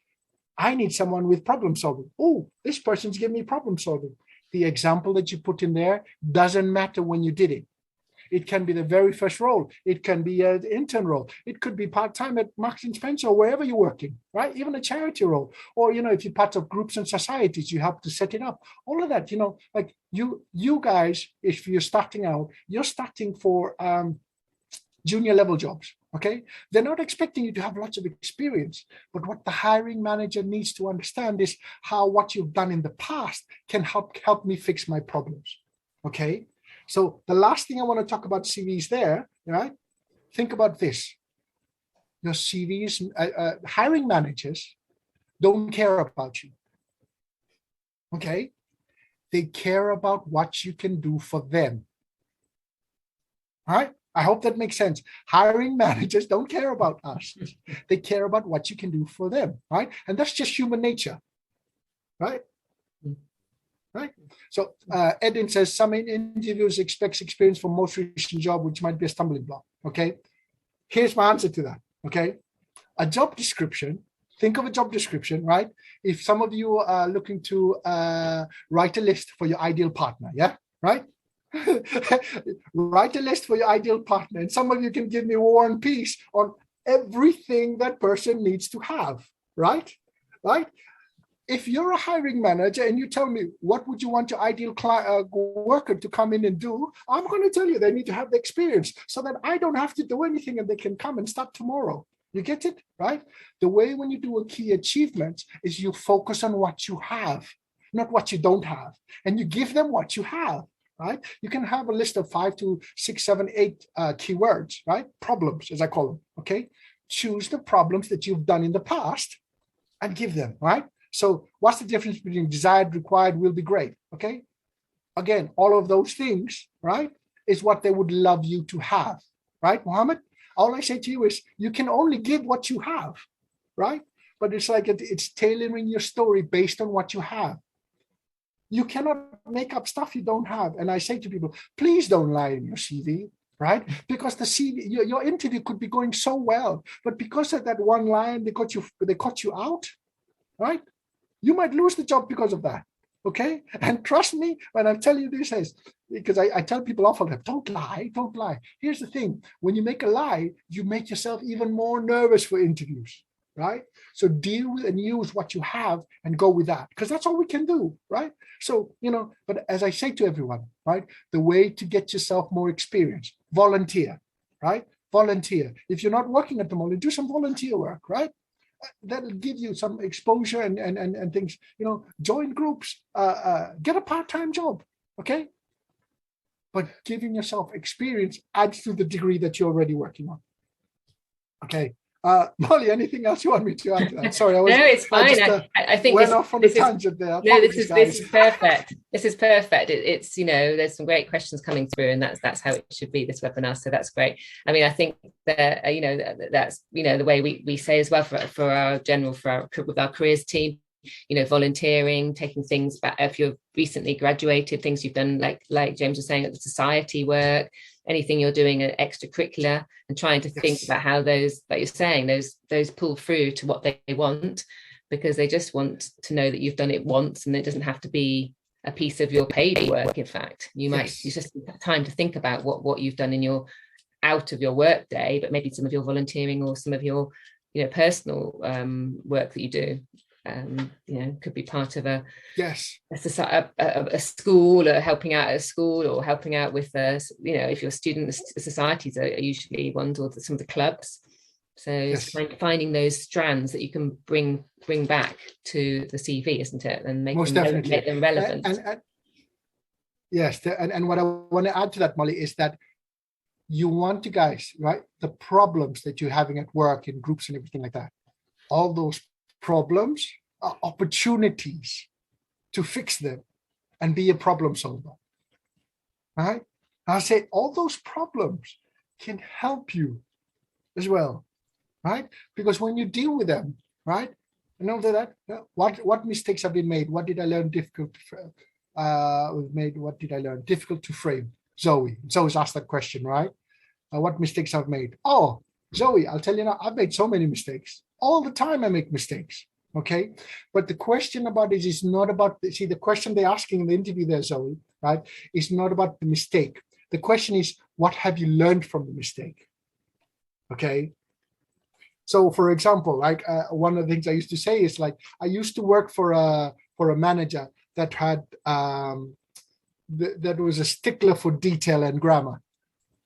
I need someone with problem solving. Oh, this person's giving me problem solving. The example that you put in there doesn't matter when you did it. It can be the very first role. It can be an intern role. It could be part-time at Marks and Spencer or wherever you're working, right? Even a charity role. Or, if you're part of groups and societies, you help to set it up. All of that, like you guys, if you're starting out, you're starting for junior level jobs, okay? They're not expecting you to have lots of experience, but what the hiring manager needs to understand is how what you've done in the past can help me fix my problems, okay? So the last thing I want to talk about CVs there, right? Think about this. Your CVs, hiring managers don't care about you, okay? They care about what you can do for them, all right? I hope that makes sense. Hiring managers don't care about us. They care about what you can do for them, right? And that's just human nature, right? Right. So Edwin says some interviews expects experience from most recent job, which might be a stumbling block. Okay. Here's my answer to that. Okay. A job description. Think of a job description, right? If some of you are looking to write a list for your ideal partner, yeah, right? Write a list for your ideal partner, and some of you can give me War and Peace on everything that person needs to have, right? If you're a hiring manager and you tell me what would you want your ideal worker to come in and do, I'm going to tell you they need to have the experience so that I don't have to do anything and they can come and start tomorrow. You get it, right? The way when you do a key achievement is you focus on what you have, not what you don't have, and you give them what you have. Right? You can have a list of 5 to 6, 7, 8 keywords, right? Problems, as I call them, okay? Choose the problems that you've done in the past and give them, right? So what's the difference between desired, required, will be great, okay? Again, all of those things, right, is what they would love you to have, right, Mohammed? All I say to you is you can only give what you have, right? But it's like it's tailoring your story based on what you have. You cannot make up stuff you don't have. And I say to people, please don't lie in your CV, right? Because the CV, your interview could be going so well, but because of that one line, they caught you out, right? You might lose the job because of that, okay? And trust me when I tell you this, because I tell people often, don't lie. Here's the thing, when you make a lie, you make yourself even more nervous for interviews, right? So deal with and use what you have and go with that, because that's all we can do, right? So, but as I say to everyone, right, the way to get yourself more experience, volunteer, right? Volunteer. If you're not working at the moment, do some volunteer work, right? That'll give you some exposure and things, join groups, get a part-time job, okay? But giving yourself experience adds to the degree that you're already working on. Okay. Molly, anything else you want me to add to that? Sorry, no, it's fine. I think went off on a tangent there. Apologies, this is perfect. This is perfect. It's there's some great questions coming through, and that's how it should be, this webinar. So that's great. I mean, I think that that's the way we say as well for our general with our careers team. Volunteering, taking things back. If you've recently graduated, things you've done, like James was saying, at the society work, anything you're doing at extracurricular, and trying to think about how those, like you're saying, those pull through to what they want, because they just want to know that you've done it once, and it doesn't have to be a piece of your paid work. In fact, you might Yes. use just time to think about what you've done in your out of your work day, but maybe some of your volunteering or some of your personal work that you do. Could be part of a school, or helping out at a school, or helping out with if your student societies are usually ones, or some of the clubs. So Yes. finding those strands that you can bring back to the CV, isn't it, and make them relevant. Yes, and what I want to add to that, Molly, is that you want to, guys, right, the problems that you're having at work in groups and everything like that, all those problems are opportunities to fix them and be a problem solver, right? I say all those problems can help you as well, right? Because when you deal with them, right, and after that, what mistakes have been made? What did I learn difficult what did I learn difficult to frame? Zoe's asked that question, right? What mistakes I've made? Oh, Zoe, I'll tell you now, I've made so many mistakes. All the time I make mistakes, okay? But the question about it is not about, see, the question they're asking in the interview there, Zoe, right, is not about the mistake. The question is, what have you learned from the mistake? Okay? So, for example, like one of the things I used to say is, like, I used to work for a manager that had that was a stickler for detail and grammar,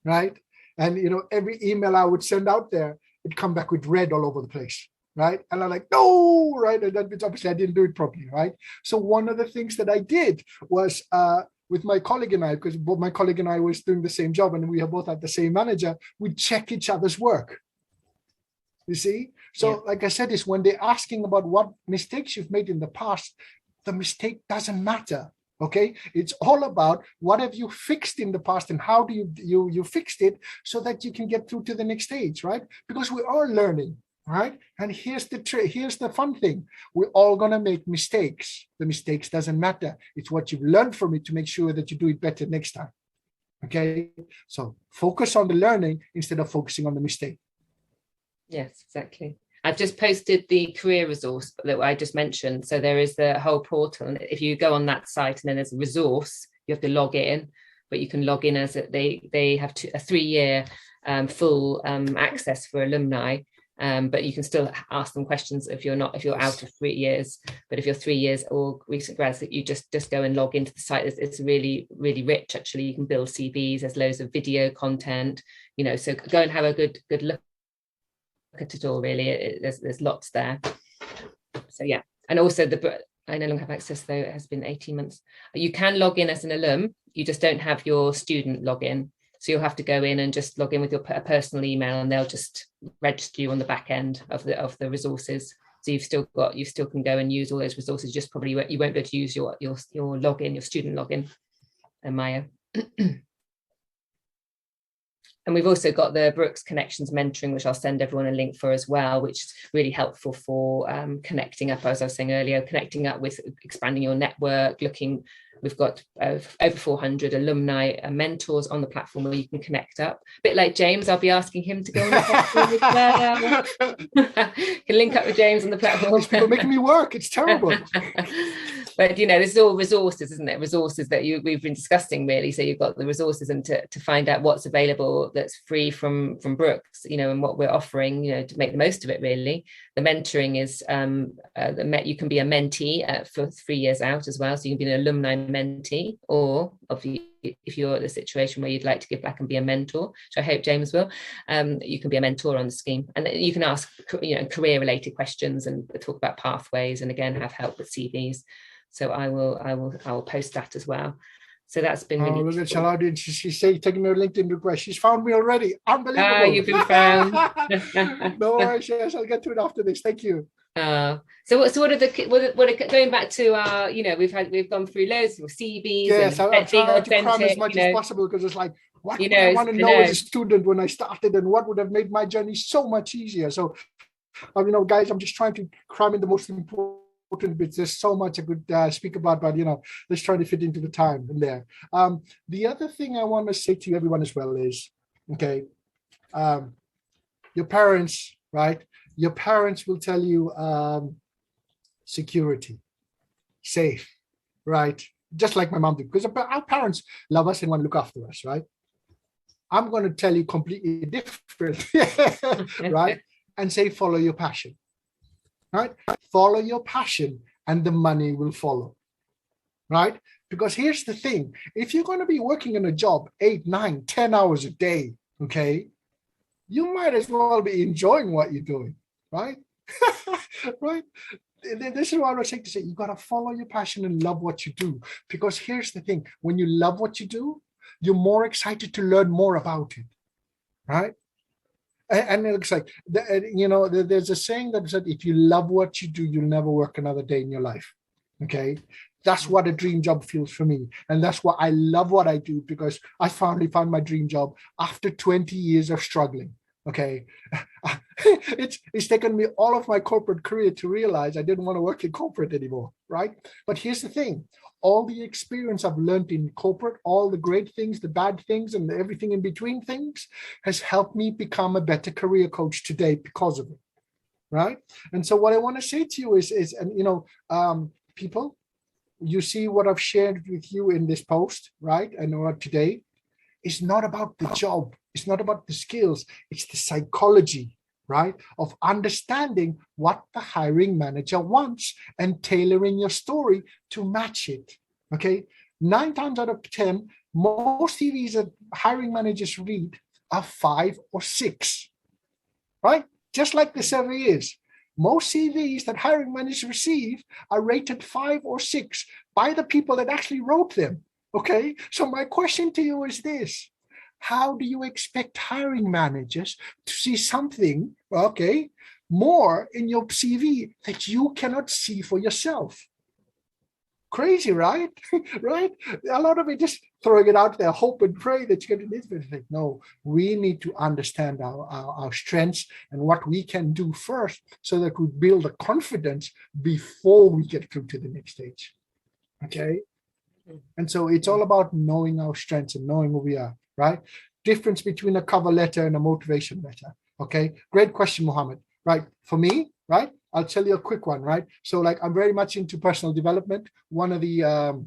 right? And every email I would send out there, it'd come back with red all over the place, right? And I'm like, no, right? And that means obviously I didn't do it properly, right? So one of the things that I did was with my colleague and I, because both my colleague and I was doing the same job and we are both at the same manager, we'd check each other's work. You see? So like I said, is when they're asking about what mistakes you've made in the past, the mistake doesn't matter. Okay, it's all about what have you fixed in the past and how do you fixed it so that you can get through to the next stage, right? Because we're all learning, right? And here's the fun thing: we're all gonna make mistakes. The mistakes doesn't matter. It's what you've learned from it to make sure that you do it better next time. Okay, so focus on the learning instead of focusing on the mistake. Yes, exactly. I've just posted the career resource that I just mentioned. So there is the whole portal. And if you go on that site and then there's a resource, you have to log in, but you can log in as they have a 3-year full access for alumni. But you can still ask them questions if you're out of 3 years. But if you're 3 years or recent grads, that you just go and log into the site. It's really, really rich, actually. You can build CVs. There's loads of video content, so go and have a good look at it all. Really, there's lots there. So yeah, and also I no longer have access, though it has been 18 months. You can log in as an alum, you just don't have your student login, so you'll have to go in and just log in with your personal email, and they'll just register you on the back end of the resources. So you still can go and use all those resources. Just probably you won't be able to use your login, your student login, Maya. And we've also got the Brookes Connections mentoring, which I'll send everyone a link for as well, which is really helpful for connecting up, as I was saying earlier, connecting up with expanding your network. We've got over 400 alumni mentors on the platform where you can connect up. A bit like James, I'll be asking him to go on the platform as well. Can link up with James on the platform. These people making me work. It's terrible. But this is all resources, isn't it? Resources that we've been discussing, really. So you've got the resources, and to find out what's available that's free from Brookes, and what we're offering, to make the most of it, really. The mentoring is you can be a mentee for 3 years out as well. So you can be an alumni mentee, or if you're in a situation where you'd like to give back and be a mentor, which I hope James will, you can be a mentor on the scheme, and you can ask career related questions and talk about pathways, and again have help with CVs. So I will post that as well. So that's been really. Oh, look at Saladin. She's taking her LinkedIn request. She's found me already. Unbelievable. You've been found. No worries. Yes, I'll get to it after this. Thank you. So what are going back to our, we've gone through loads of CVs. Yes, and I'm trying to cram as much as possible, because it's like, what do I want to know as a student when I started, and what would have made my journey so much easier? So, guys, I'm just trying to cram in the most important bits. There's so much I could speak about, but let's try to fit into the time in there. The other thing I want to say to everyone as well is, okay, your parents, right? Your parents will tell you security, safe, right? just like my mom did, because our parents love us and want to look after us, right? I'm going to tell you completely different, right? And say, follow your passion, right? Follow your passion and the money will follow, right? Because here's the thing. If you're going to be working in a job 8, 9, 10 hours a day, okay, you might as well be enjoying what you're doing, right? Right? This is what I was saying to say. You got to follow your passion and love what you do. Because here's the thing. When you love what you do, you're more excited to learn more about it, right? And it looks like, there's a saying that said, if you love what you do, you'll never work another day in your life, okay? That's what a dream job feels for me. And that's why I love what I do, because I finally found my dream job after 20 years of struggling, okay? It's taken me all of my corporate career to realize I didn't want to work in corporate anymore, right? But here's the thing. All the experience I've learned in corporate, all the great things, the bad things, and everything in between things has helped me become a better career coach today because of it, right? And so what I want to say to you is people, you see what I've shared with you in this post, right? And what today is not about the job. It's not about the skills. It's the psychology, right? Of understanding what the hiring manager wants and tailoring your story to match it, okay? 9 times out of 10, most CVs that hiring managers read are 5 or 6, right? Just like the survey is. Most CVs that hiring managers receive are rated 5 or 6 by the people that actually wrote them, okay? So my question to you is this. How do you expect hiring managers to see something, okay, more in your CV that you cannot see for yourself? Crazy, right? Right? A lot of it just throwing it out there, hope and pray that you get it. No, we need to understand our strengths and what we can do first so that we build a confidence before we get through to the next stage. Okay? And so it's all about knowing our strengths and knowing who we are, right? Difference between a cover letter and a motivation letter. Okay? Great question, Mohammed. Right? For me, right? I'll tell you a quick one, right? So like I'm very much into personal development. One of the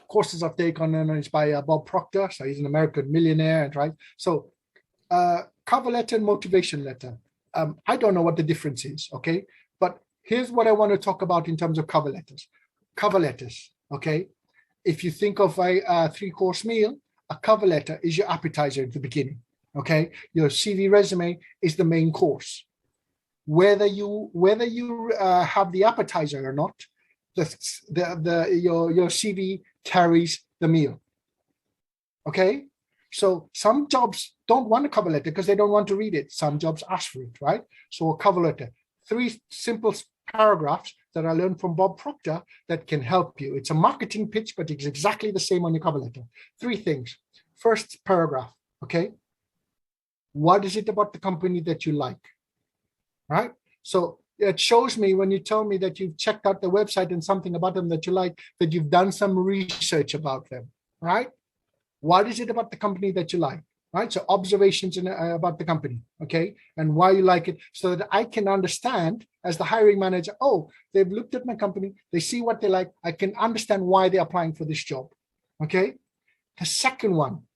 courses I've taken on is by Bob Proctor. So he's an American millionaire, right? So cover letter and motivation letter. I don't know what the difference is, okay? But here's what I want to talk about in terms of cover letters. Cover letters, okay? If you think of a 3-course meal, a cover letter is your appetizer at the beginning, okay? Your CV resume is the main course. Whether you have the appetizer or not, your CV carries the meal. Okay, so some jobs don't want a cover letter because they don't want to read it. Some jobs ask for it, right? So a cover letter, 3 simple paragraphs that I learned from Bob Proctor that can help you. It's a marketing pitch, but it's exactly the same on your cover letter. 3 things. First paragraph, okay? What is it about the company that you like? Right? So it shows me when you tell me that you've checked out the website and something about them that you like, that you've done some research about them, right? What is it about the company that you like, right? So observations about the company, okay? And why you like it, so that I can understand as the hiring manager, oh, they've looked at my company, they see what they like, I can understand why they're applying for this job, okay? The second one,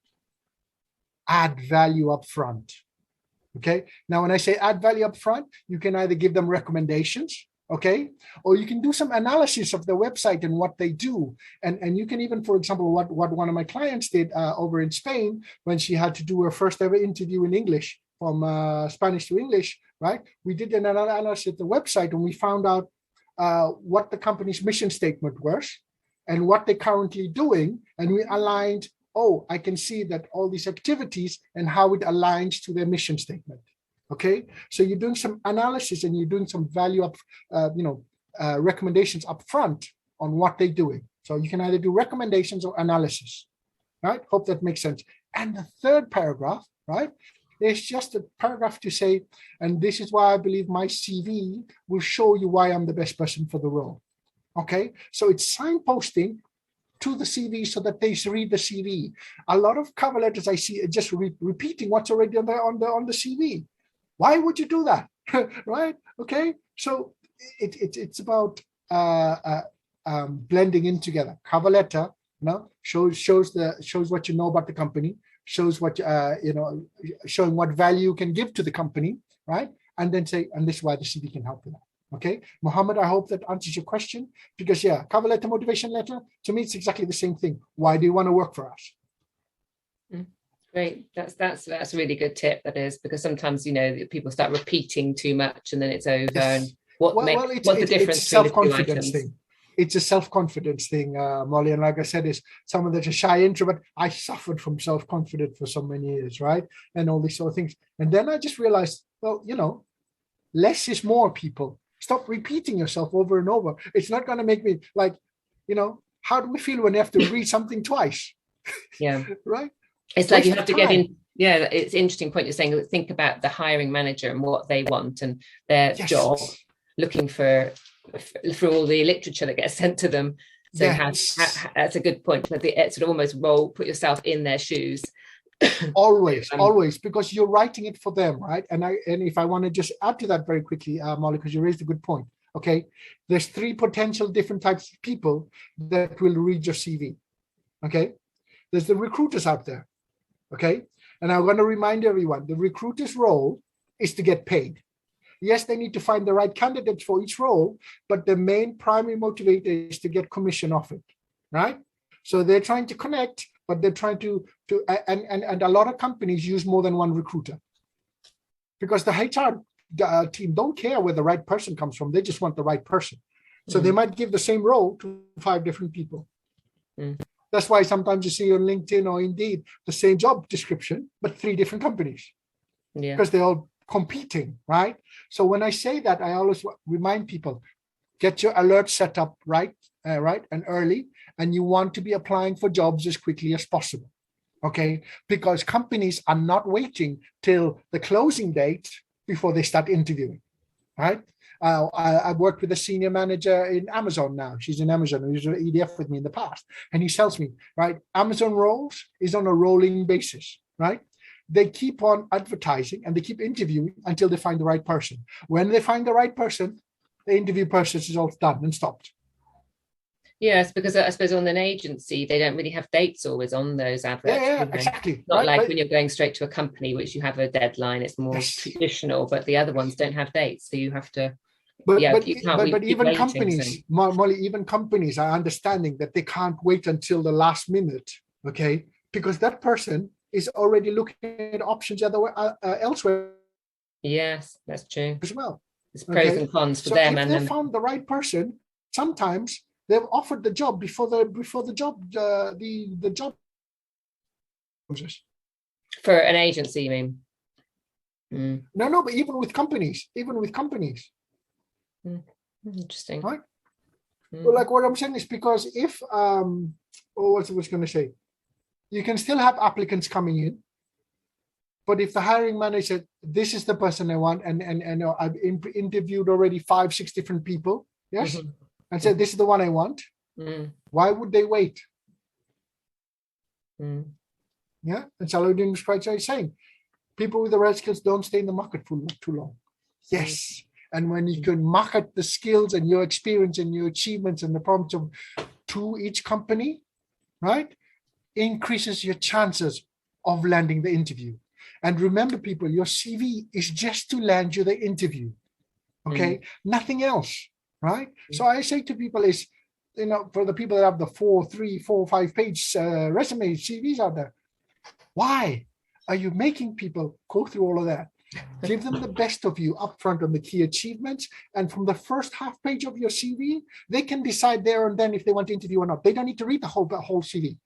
add value up front. Okay. Now, when I say add value up front, you can either give them recommendations, okay, or you can do some analysis of their website and what they do. And you can even, for example, what one of my clients did over in Spain when she had to do her first ever interview in English from Spanish to English, right? We did an analysis of the website and we found out what the company's mission statement was and what they're currently doing. And we aligned, oh, I can see that all these activities and how it aligns to their mission statement. Okay, so you're doing some analysis and you're doing some value up, recommendations up front on what they're doing. So you can either do recommendations or analysis, right? Hope that makes sense. And the third paragraph, right, is just a paragraph to say, and this is why I believe my CV will show you why I'm the best person for the role. Okay, so it's signposting to the CV so that they read the CV. A lot of cover letters I see are just repeating what's already on the CV. Why would you do that? Right? Okay. So it's about blending in together. Cover letter, shows what you know about the company, shows what showing what value you can give to the company, right? And then say, and this is why the CV can help with that. Okay, Mohammed, I hope that answers your question, because cover letter, motivation letter, to me, it's exactly the same thing. Why do you want to work for us? Great. That's a really good tip, that is, because sometimes, people start repeating too much and then it's over. Yes. And what's the difference it's a between the two items? thing. It's a self-confidence thing, Molly. And like I said, is someone that's a shy introvert. I suffered from self-confidence for so many years, right? And all these sort of things. And then I just realized, well, less is more, people. Stop repeating yourself over and over. It's not going to make me how do we feel when you have to read something twice? Yeah. Right? It's like you have to get in. Yeah, it's an interesting point you're saying. Think about the hiring manager and what they want and their job, looking for all the literature that gets sent to them. So that's a good point. Sort of almost put yourself in their shoes. always, because you're writing it for them, right? And if I want to just add to that very quickly, Molly, because you raised a good point. Okay, there's 3 potential different types of people that will read your CV. Okay, there's the recruiters out there. Okay, and I'm going to remind everyone, the recruiter's role is to get paid. Yes, they need to find the right candidates for each role, but the main primary motivator is to get commission off it, right? So they're trying to connect, but they're trying to and a lot of companies use more than one recruiter, because the HR team don't care where the right person comes from. They just want the right person. So they might give the same role to 5 different people. That's why sometimes you see on LinkedIn or Indeed the same job description, but 3 different companies. Because they're all competing, right? So when I say that, I always remind people, get your alert set up right and early, and you want to be applying for jobs as quickly as possible. Okay, because companies are not waiting till the closing date before they start interviewing, right? I've worked with a senior manager in Amazon now. She's in Amazon, who was an EDF with me in the past. And he tells me, right, Amazon roles is on a rolling basis, right? They keep on advertising and they keep interviewing until they find the right person. When they find the right person, the interview process is all done and stopped. Yes, because I suppose on an agency, they don't really have dates always on those adverts. Yeah, exactly. Not like when you're going straight to a company, which you have a deadline, it's more traditional, but the other ones don't have dates. So you have to, but even companies, Molly, even companies are understanding that they can't wait until the last minute, okay? Because that person is already looking at options elsewhere. Yes, that's true. As well. There's pros and cons for them. If they found the right person, sometimes they've offered the job before the job process. For an agency, you mean? No, but even with companies. Interesting. Right? Well, like what I'm saying is, because if what was going to say, you can still have applicants coming in, but if the hiring manager, this is the person I want, and I've interviewed already 5-6 different people, yes, and said this is the one I want, why would they wait? Yeah, and Alumnus is quite saying, people with the right skills don't stay in the market for too long. Yes, and when you can market the skills and your experience and your achievements and the problems to each company, right, increases your chances of landing the interview. And remember, people, your CV is just to land you the interview, okay? Nothing else, right? So I say to people is, for the people that have the 4, 3, 4, 5 page resume CVs out there, why are you making people go through all of that? Give them the best of you up front on the key achievements, and from the first half page of your CV, they can decide there and then if they want to interview or not. They don't need to read the whole CV.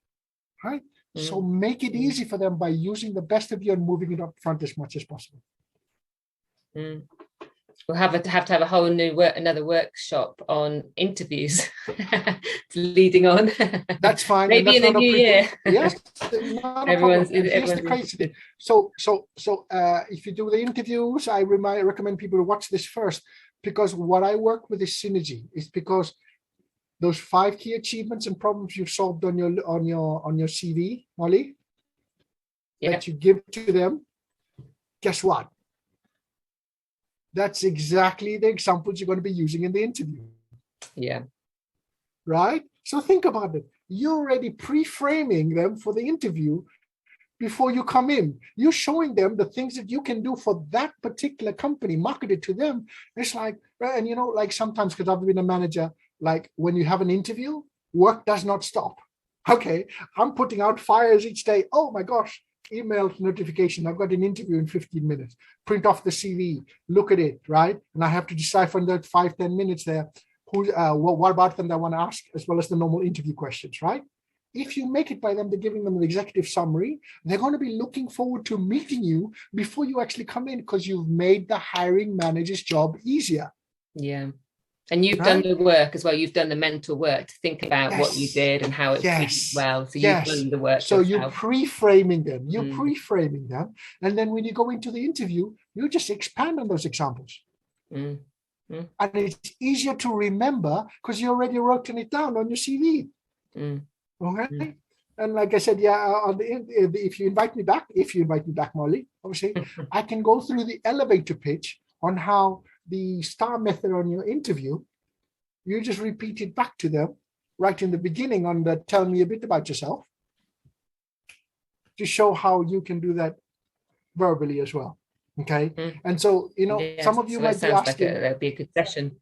Right? So make it easy for them by using the best of you and moving it up front as much as possible. We'll have to have a whole new another workshop on interviews leading on. That's fine. Maybe in the new year. Yes, not a problem. Here's the crazy. So if you do the interviews, I recommend people to watch this first, because what I work with is synergy. It's because those 5 key achievements and problems you've solved on your CV, Molly, that you give to them, guess what? That's exactly the examples you're going to be using in the interview. Yeah. right? So think about it. You're already pre-framing them for the interview before you come in. You're showing them the things that you can do for that particular company, market it to them. It's like, and you know, like sometimes, because I've been a manager, like when you have an interview, work does not stop. Okay, I'm putting out fires each day. Oh my gosh, email notification. I've got an interview in 15 minutes. Print off the CV, look at it, right? And I have to decipher in that 5-10 minutes there, what about them that I want to ask, as well as the normal interview questions, right? If you make it by them, they're giving them an executive summary, they're going to be looking forward to meeting you before you actually come in, because you've made the hiring manager's job easier. Yeah. And you've done the work as well. You've done the mental work to think about what you did and how it went well. So you've done the work. So you're pre-framing them. You're pre-framing them. And then when you go into the interview, you just expand on those examples. And it's easier to remember because you already written it down on your CV. Okay. And like I said, if you invite me back, Molly, obviously, I can go through the elevator pitch on how the STAR method on your interview, you just repeat it back to them right in the beginning on the tell me a bit about yourself, to show how you can do that verbally as well. Okay. And so, you know, some of you might be asking, that'd be a good session.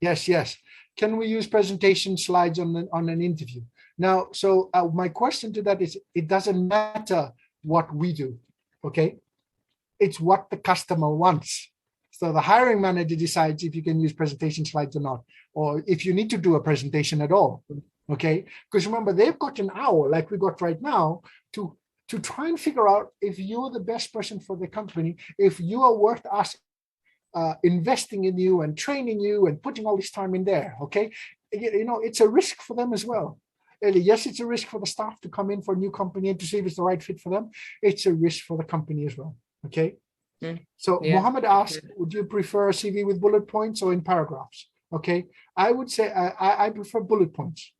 Yes. Can we use presentation slides on an interview? Now, so my question to that is, it doesn't matter what we do, okay? It's what the customer wants. So the hiring manager decides if you can use presentation slides or not, or if you need to do a presentation at all, okay? Because remember, they've got an hour, like we got right now, to try and figure out if you're the best person for the company, if you are worth us investing in you and training you and putting all this time in there, okay? You know, it's a risk for them as well. Yes, it's a risk for the staff to come in for a new company and to see if it's the right fit for them. It's a risk for the company as well, okay? So Mohammed asked, would you prefer a CV with bullet points or in paragraphs? Okay, I would say I prefer bullet points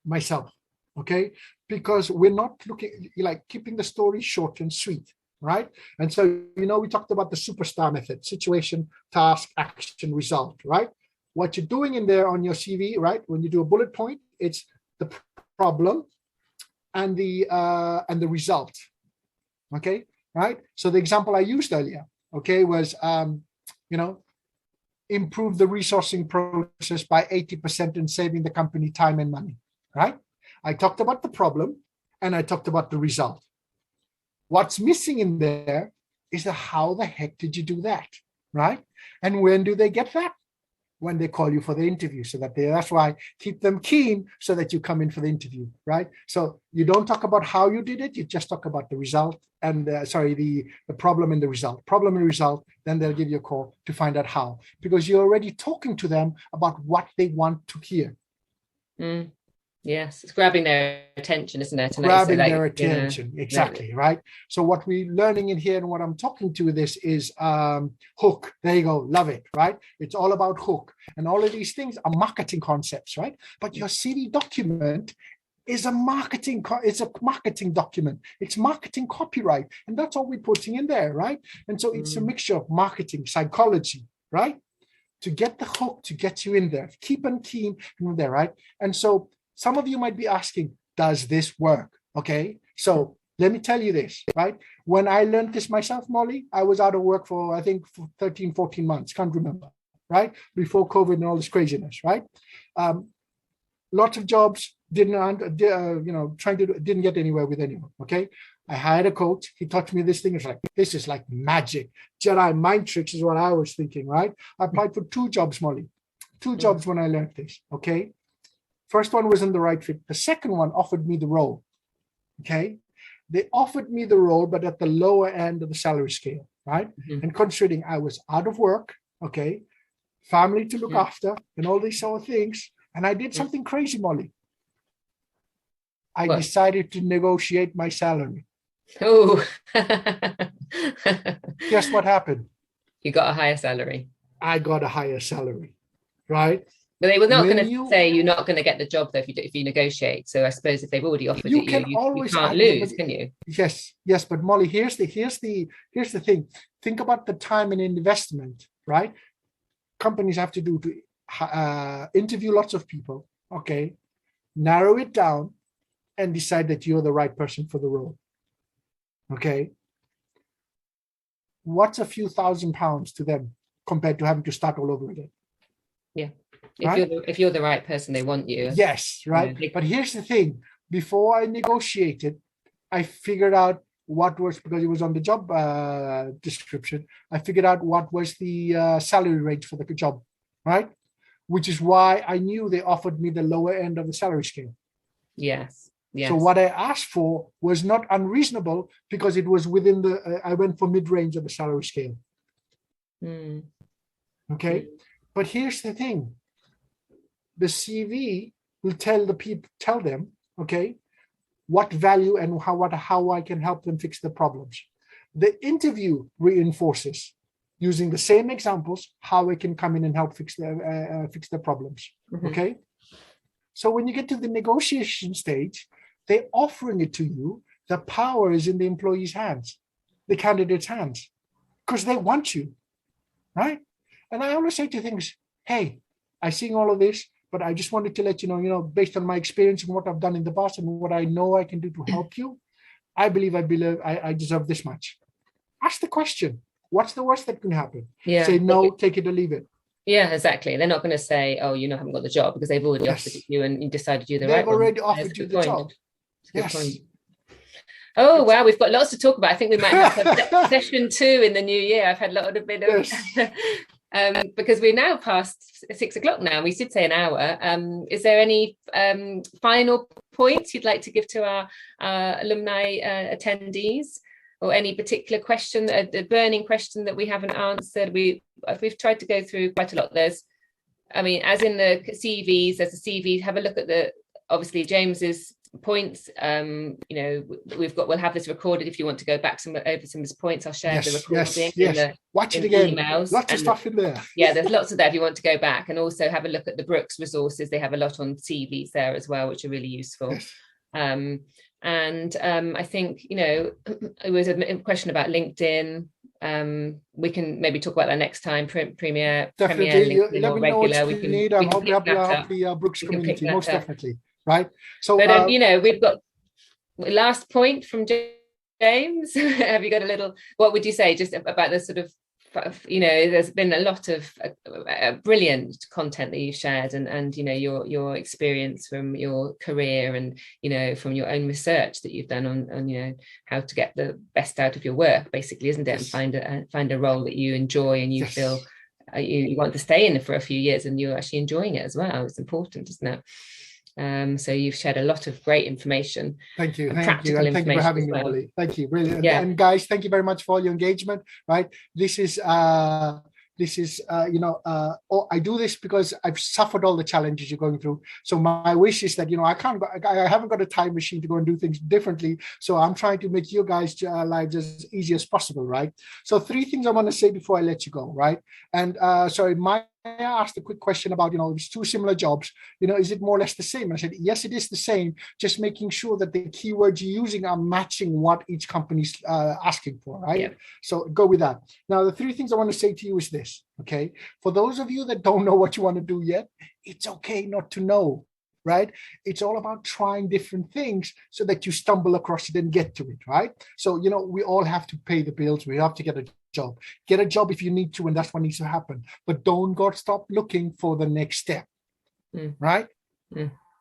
myself, okay? Because we're not looking, like keeping the story short and sweet, right? And so, you know, we talked about the superstar method: situation, task, action, result, right? What you're doing in there on your CV, right? When you do a bullet point, it's the problem and the result, okay, right? So the example I used earlier, okay, was, you know, improve the resourcing process by 80% and saving the company time and money, right? I talked about the problem and I talked about the result. What's missing in there is the how the heck did you do that, right? And when do they get that? When they call you for the interview, so that's why keep them keen so that you come in for the interview, right? So you don't talk about how you did it, you just talk about the result and the problem and the result, then they'll give you a call to find out how, because you're already talking to them about what they want to hear. Yes, it's grabbing their attention, isn't it? Grabbing their attention, exactly, right? So what we're learning in here and what I'm talking to this is hook. There you go, love it, right? It's all about hook. And all of these things are marketing concepts, right? But your CV document is a marketing document. It's marketing copyright. And that's all we're putting in there, right? And so it's a mixture of marketing, psychology, right? To get the hook, to get you in there. Keep them keen in there, right? And so some of you might be asking, does this work? Okay, so let me tell you this, right? When I learned this myself, Molly, I was out of work for, I think, 13, 14 months, can't remember, right? Before COVID and all this craziness, right? Lots of jobs, didn't get anywhere with anyone, okay? I hired a coach, he taught me this thing. It's like, this is like magic. Jedi mind tricks is what I was thinking, right? I applied for 2 jobs, Molly. 2 jobs when I learned this, okay? First one wasn't the right fit. The second one offered me the role, okay? They offered me the role, but at the lower end of the salary scale, right? And considering I was out of work, okay, family to look after and all these sort of things, and I did something crazy, Molly. I decided to negotiate my salary. Oh. Guess what happened? You got a higher salary. I got a higher salary, right? But they were not going to say you're not going to get the job though if you negotiate. So I suppose if they've already offered you can't lose, can you? Yes. But Molly, here's the thing. Think about the time and investment, right? Companies have to do to interview lots of people, okay, narrow it down and decide that you're the right person for the role. Okay. What's a few £1,000s to them compared to having to start all over again? Yeah. Right? If you're the right person, they want you. Yes, right. But here's the thing. Before I negotiated, I figured out what was, because it was on the job description, I figured out what was the salary range for the job, right? Which is why I knew they offered me the lower end of the salary scale. Yes. Yes. So what I asked for was not unreasonable, because it was within the, I went for mid-range of the salary scale. Mm. Okay. Mm. But here's the thing. The CV will tell the people, tell them, okay, what value and how I can help them fix the problems. The interview reinforces, using the same examples, how I can come in and help fix the problems. Mm-hmm. Okay. So when you get to the negotiation stage, they're offering it to you. The power is in the employee's hands, the candidate's hands, because they want you, right? And I always say to things, hey, I'm seeing all of this, but I just wanted to let you know, based on my experience and what I've done in the past and what I know I can do to help you, I believe I deserve this much. Ask the question. What's the worst that can happen? Yeah. Say no, take it or leave it. Yeah, exactly. They're not going to say, oh, haven't got the job, because they've already offered it you and you decided you're the right one. They've already offered you the job. Yes. Oh, wow, we've got lots to talk about. I think we might have session 2 in the new year. I've had a lot of bit of because we're now past 6 o'clock now. We should say an hour. Is there any final points you'd like to give to our alumni attendees, or any particular question, a burning question that we haven't answered? We've tried to go through quite a lot. As in the CVs, there's a CV. Have a look at obviously James's points. We'll have this recorded if you want to go back over some of his points. I'll share the recording watch it again. Emails. Lots of stuff in there. Yeah, there's lots of that if you want to go back, and also have a look at the Brookes resources. They have a lot on CVs there as well, which are really useful. Yes. I think it was a question about LinkedIn. We can maybe talk about that next time. Premier LinkedIn or regular. We can help the Brookes community, most definitely. Right. So, but we've got last point from James. Have you got a little? What would you say just about the sort of? There's been a lot of brilliant content that you've shared, and your experience from your career, and from your own research that you've done on how to get the best out of your work, basically, isn't it? Yes. And find a role that you enjoy and you feel you want to stay in for a few years, and you're actually enjoying it as well. It's important, isn't it? So you've shared a lot of great information. Thank you. Thank you for having me, Molly. Thank you. Brilliant. Yeah. And guys, thank you very much for all your engagement. Right. This is I do this because I've suffered all the challenges you're going through. So my wish is that, I haven't got a time machine to go and do things differently. So I'm trying to make your guys' lives as easy as possible, right? So 3 things I want to say before I let you go, right? And I asked a quick question about, it's 2 similar jobs, is it more or less the same? And I said, yes, it is the same, just making sure that the keywords you're using are matching what each company's asking for, right? Yeah. So go with that. Now, the 3 things I want to say to you is this, okay? For those of you that don't know what you want to do yet, it's okay not to know, right? It's all about trying different things so that you stumble across it and get to it, right? So, we all have to pay the bills. We have to get a job. Get a job if you need to, and that's what needs to happen. But don't stop looking for the next step, right?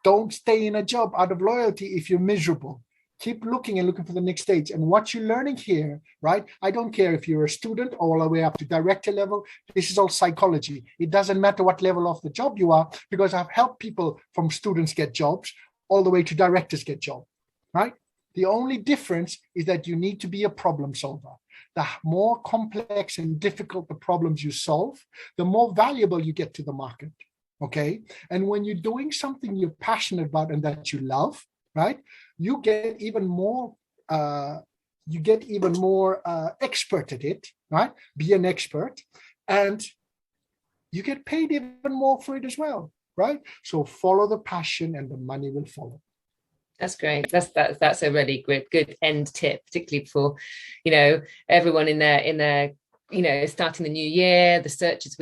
Don't stay in a job out of loyalty if you're miserable. Keep looking for the next stage. And what you're learning here, right? I don't care if you're a student all the way up to director level. This is all psychology. It doesn't matter what level of the job you are, because I've helped people from students get jobs all the way to directors get jobs, right? The only difference is that you need to be a problem solver. The more complex and difficult the problems you solve, the more valuable you get to the market, okay? And when you're doing something you're passionate about and that you love, right, you get even more expert at it, right? Be an expert, and you get paid even more for it as well, right? So follow the passion and the money will follow. That's great. That's a really good end tip, particularly for, everyone in their starting the new year, the searches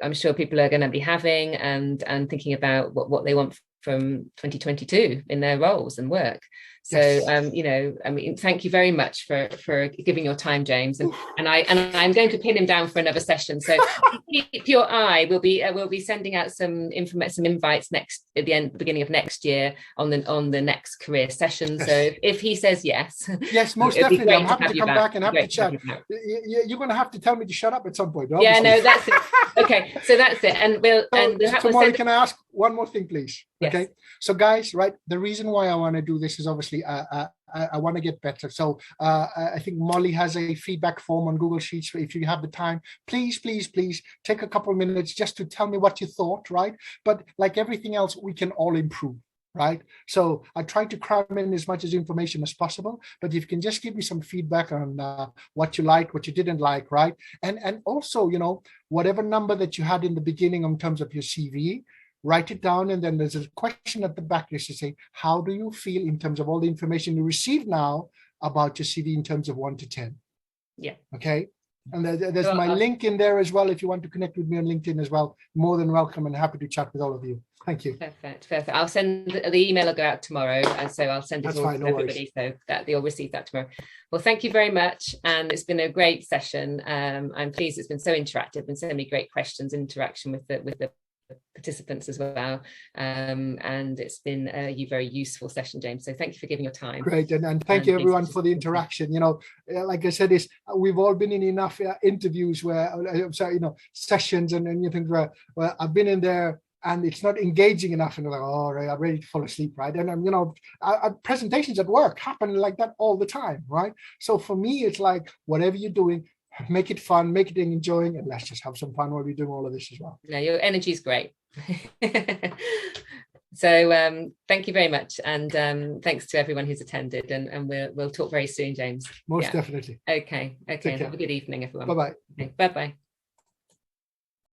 I'm sure people are going to be having and thinking about what they want from 2022 in their roles and work. So, thank you very much for giving your time, James. And I'm going to pin him down for another session. So keep your eye. We'll be sending out some invites at the beginning of next year on the next career session. Yes. So if he says yes, most definitely, I'm happy to come back and have to chat. You're going to have to tell me to shut up at some point. Obviously. Yeah, no, that's it. Okay, so that's it. And can I ask one more thing, please? Yes. Okay. So guys, right, the reason why I want to do this is obviously I want to get better. So I think Molly has a feedback form on Google Sheets. If you have the time, please take a couple of minutes just to tell me what you thought, right? But like everything else, we can all improve. Right. So I try to cram in as much information as possible, but if you can just give me some feedback on what you liked, what you didn't like, right? And also, whatever number that you had in the beginning in terms of your CV, write it down. And then there's a question at the back just to say, how do you feel in terms of all the information you receive now about your CV in terms of 1 to 10? Yeah. Okay. And there's my link in there as well. If you want to connect with me on LinkedIn as well, more than welcome and happy to chat with all of you. Thank you. Perfect. I'll send the email will go out tomorrow, and so I'll send it to everybody so that they'll receive that tomorrow. Well, thank you very much, and it's been a great session. I'm pleased it's been so interactive and so many great questions, interaction with the participants as well, and it's been a very useful session, James. So thank you for giving your time. Great, and thank you everyone for the interaction. Like I said, we've all been in enough interviews where sessions and you think where I've been in there and it's not engaging enough, and like, right, I'm ready to fall asleep, right? And our presentations at work happen like that all the time, right? So for me, it's like whatever you're doing, make it fun, make it enjoying, and let's just have some fun while we're doing all of this as well. Yeah, your energy is great. So thank you very much, and thanks to everyone who's attended, and we'll talk very soon, James. Most definitely. Okay. Have a good evening, everyone. Bye-bye. Okay, bye-bye.